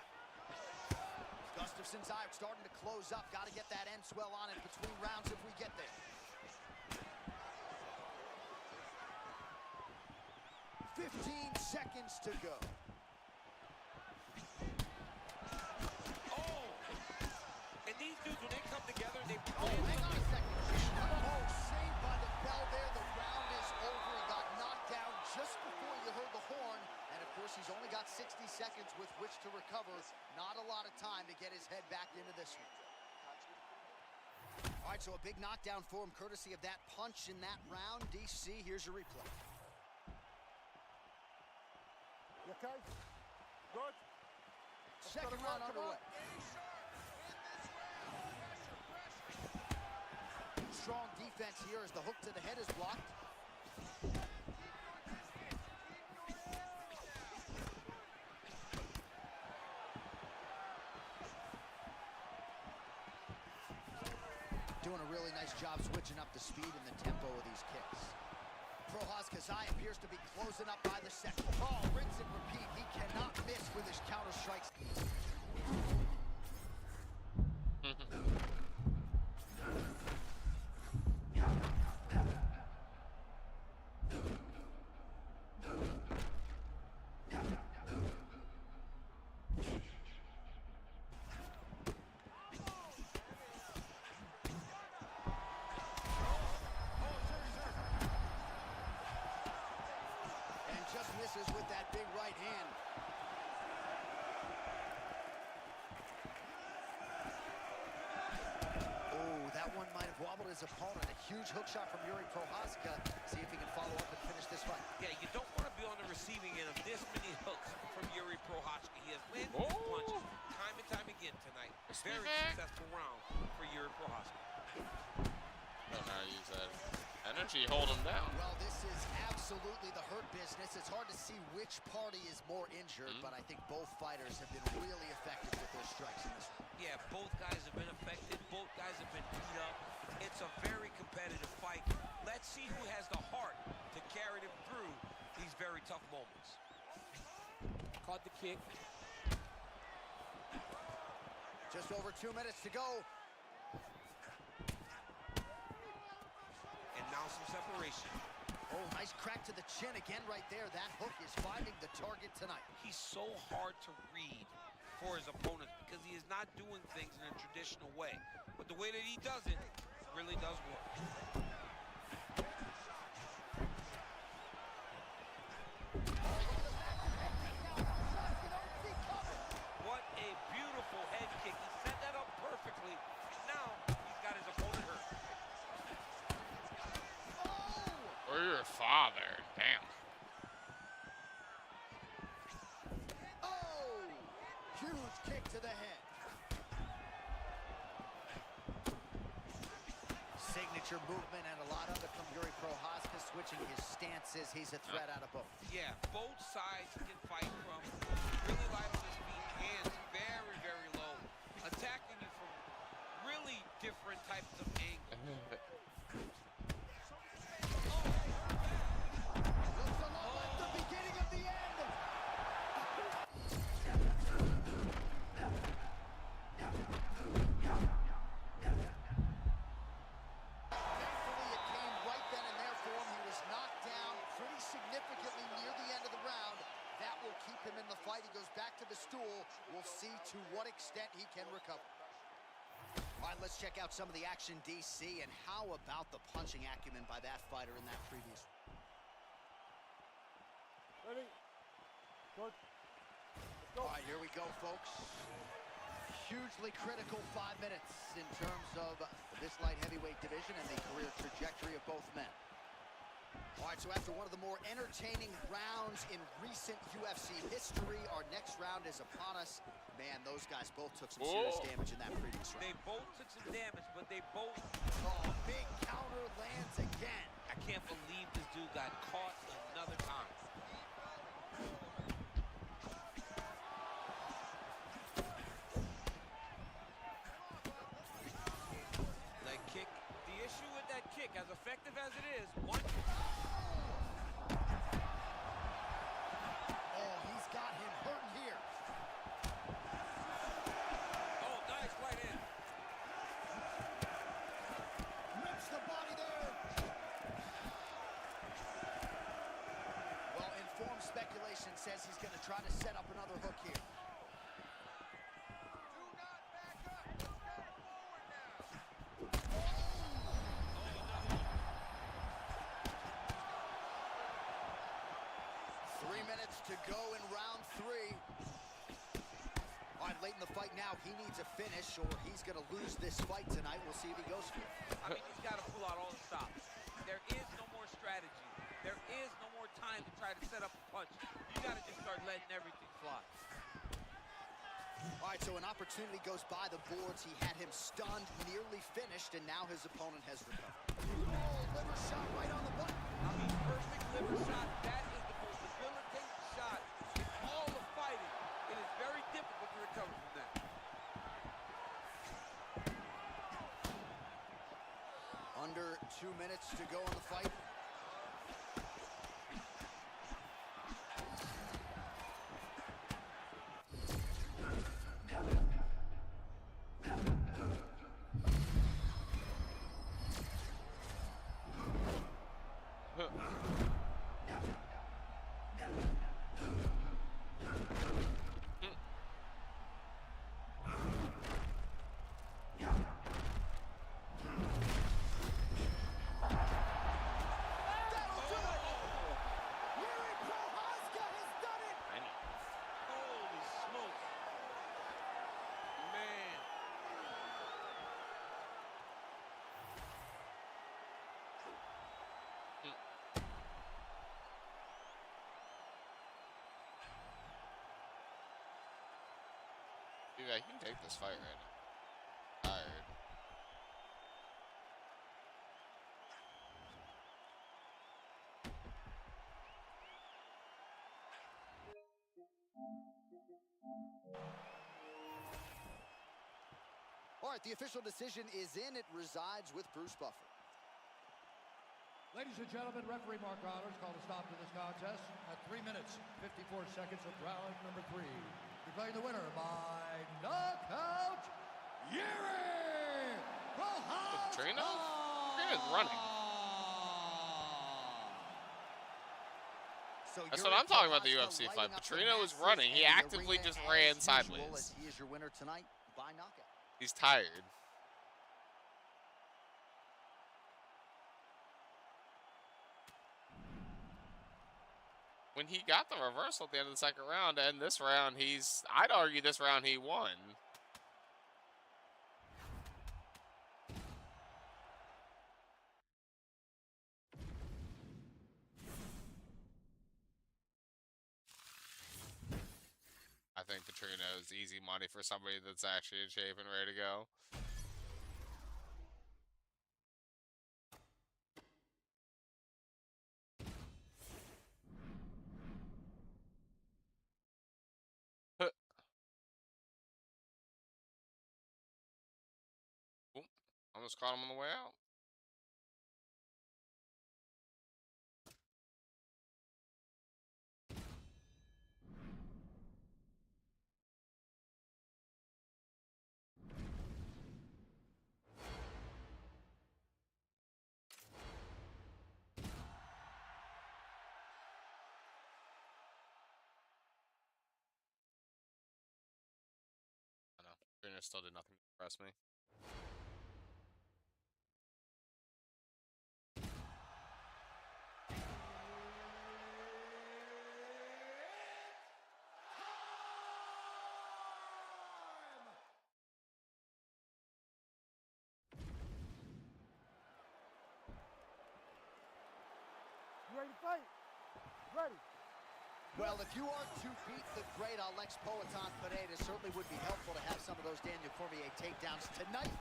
Gustafsson's eye starting to close up. Got to get that end swell on it between rounds if we get there. 15 seconds to go. Oh! And these dudes, when they come together, they Oh, hang on a second. Oh, saved by the bell there. The round is over. He got knocked down just before you heard the horn. And, of course, he's only got 60 seconds with which to recover. Not a lot of time to get his head back into this one. All right, so a big knockdown for him, courtesy of that punch in that round. DC, here's your replay. You okay? Good. Second round underway. Strong defense here as the hook to the head is blocked. Doing a really nice job switching up the speed and the tempo of these kicks. Prochazka's eye appears to be closing up by the second. Oh, rinse and repeat. He cannot miss with his counter strikes. Just misses with that big right hand. Oh, that one might have wobbled his opponent. A huge hook shot from Yuri Prochazka. See if he can follow up and finish this fight. Yeah, you don't want to be on the receiving end of this many hooks from Yuri Prochazka. He has landed his punches time and time again tonight. Very successful round for Yuri Prochazka. Don't know how to use that energy, hold him down. Well, this is absolutely the hurt business. It's hard to see which party is more injured, but I think both fighters have been really effective with their strikes in this one. Yeah, both guys have been affected. Both guys have been beat up. It's a very competitive fight. Let's see who has the heart to carry them through these very tough moments. Caught the kick. Just over 2 minutes to go. And now some separation. Oh, nice crack to the chin again right there. That hook is finding the target tonight. He's so hard to read for his opponents because he is not doing things in a traditional way. But the way that he does it really does work. What a beautiful head kick. He set that up perfectly. Now he's got his opponent hurt. Or your father. Damn. Oh! Huge kick to the head. Signature movement and a lot of it from Yuri Prochazka, switching his stances. He's a threat out of both. Yeah, both sides can fight from really light on his feet, hands very, very low, attacking you from really different types of angles. stool. We'll see to what extent he can recover. All right, let's check out some of the action, DC, and how about the punching acumen by that fighter in that previous. Ready? Good. All right, here we go, folks. Hugely critical 5 minutes in terms of this light heavyweight division and the career trajectory of both men. All right, so after one of the more entertaining rounds in recent UFC history, our next round is upon us. Man, those guys both took some serious damage in that previous round. They both took some damage, but they both... Oh, big counter lands again. I can't believe this dude got caught another time. Leg kick. The issue with that kick, as effective as it is, one... Oh, he's got him hurting here. Oh, nice right in. Rips the body there. Well, informed speculation says he's going to try to set up another hook here. Do not back up. Go forward now. 3 minutes to go in round 3. All right, late in the fight now, he needs a finish or he's going to lose this fight tonight. We'll see if he goes for it. I mean, he's got to pull out all the stops. There is no more strategy. There is no more time to try to set up a punch. You got to just start letting everything fly. All right, so an opportunity goes by the boards. He had him stunned, nearly finished, and now his opponent has recovered. Oh, liver shot right on the button. I mean, perfect liver shot. That is the most debilitating shot in all of fighting. It is very difficult to recover from that. Under 2 minutes to go in the fight. Holy smokes. Man. Dude, I can take this fight right now. Tired. All right, the official decision is in. It resides with Bruce Buffer. Ladies and gentlemen, referee Mark Honors called a stop to this contest at 3 minutes, 54 seconds of round number 3. Declaring the winner by knockout, Yuri Prochazka! Trina? Trina's running. So That's Yuri what I'm talking about the Prochazka UFC fight. lighting up the Petrino was masses running. He in the actively arena just as ran usual, sideways. as he is your winner tonight by knockout. He's tired. When he got the reversal at the end of the second round, and this round, I'd argue this round he won. I think Petrino is easy money for somebody that's actually in shape and ready to go. Almost caught him on the way out. it still did nothing to impress me. You ready to fight? Ready. Well, if you are to beat the great Alex Poatan Pineda, certainly would be helpful to have some of those Daniel Cormier takedowns tonight.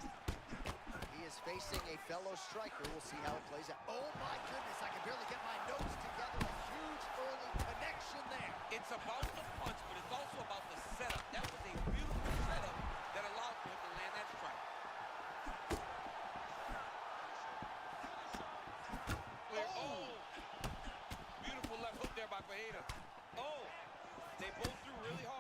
He is facing a fellow striker. We'll see how it plays out. Oh, my goodness. I can barely get my notes together. A huge early connection there. It's about the punch, but it's also about the setup. That was a beautiful setup that allowed him to land that strike. Oh! Beautiful left hook there by Pineda. Oh! They both threw really hard.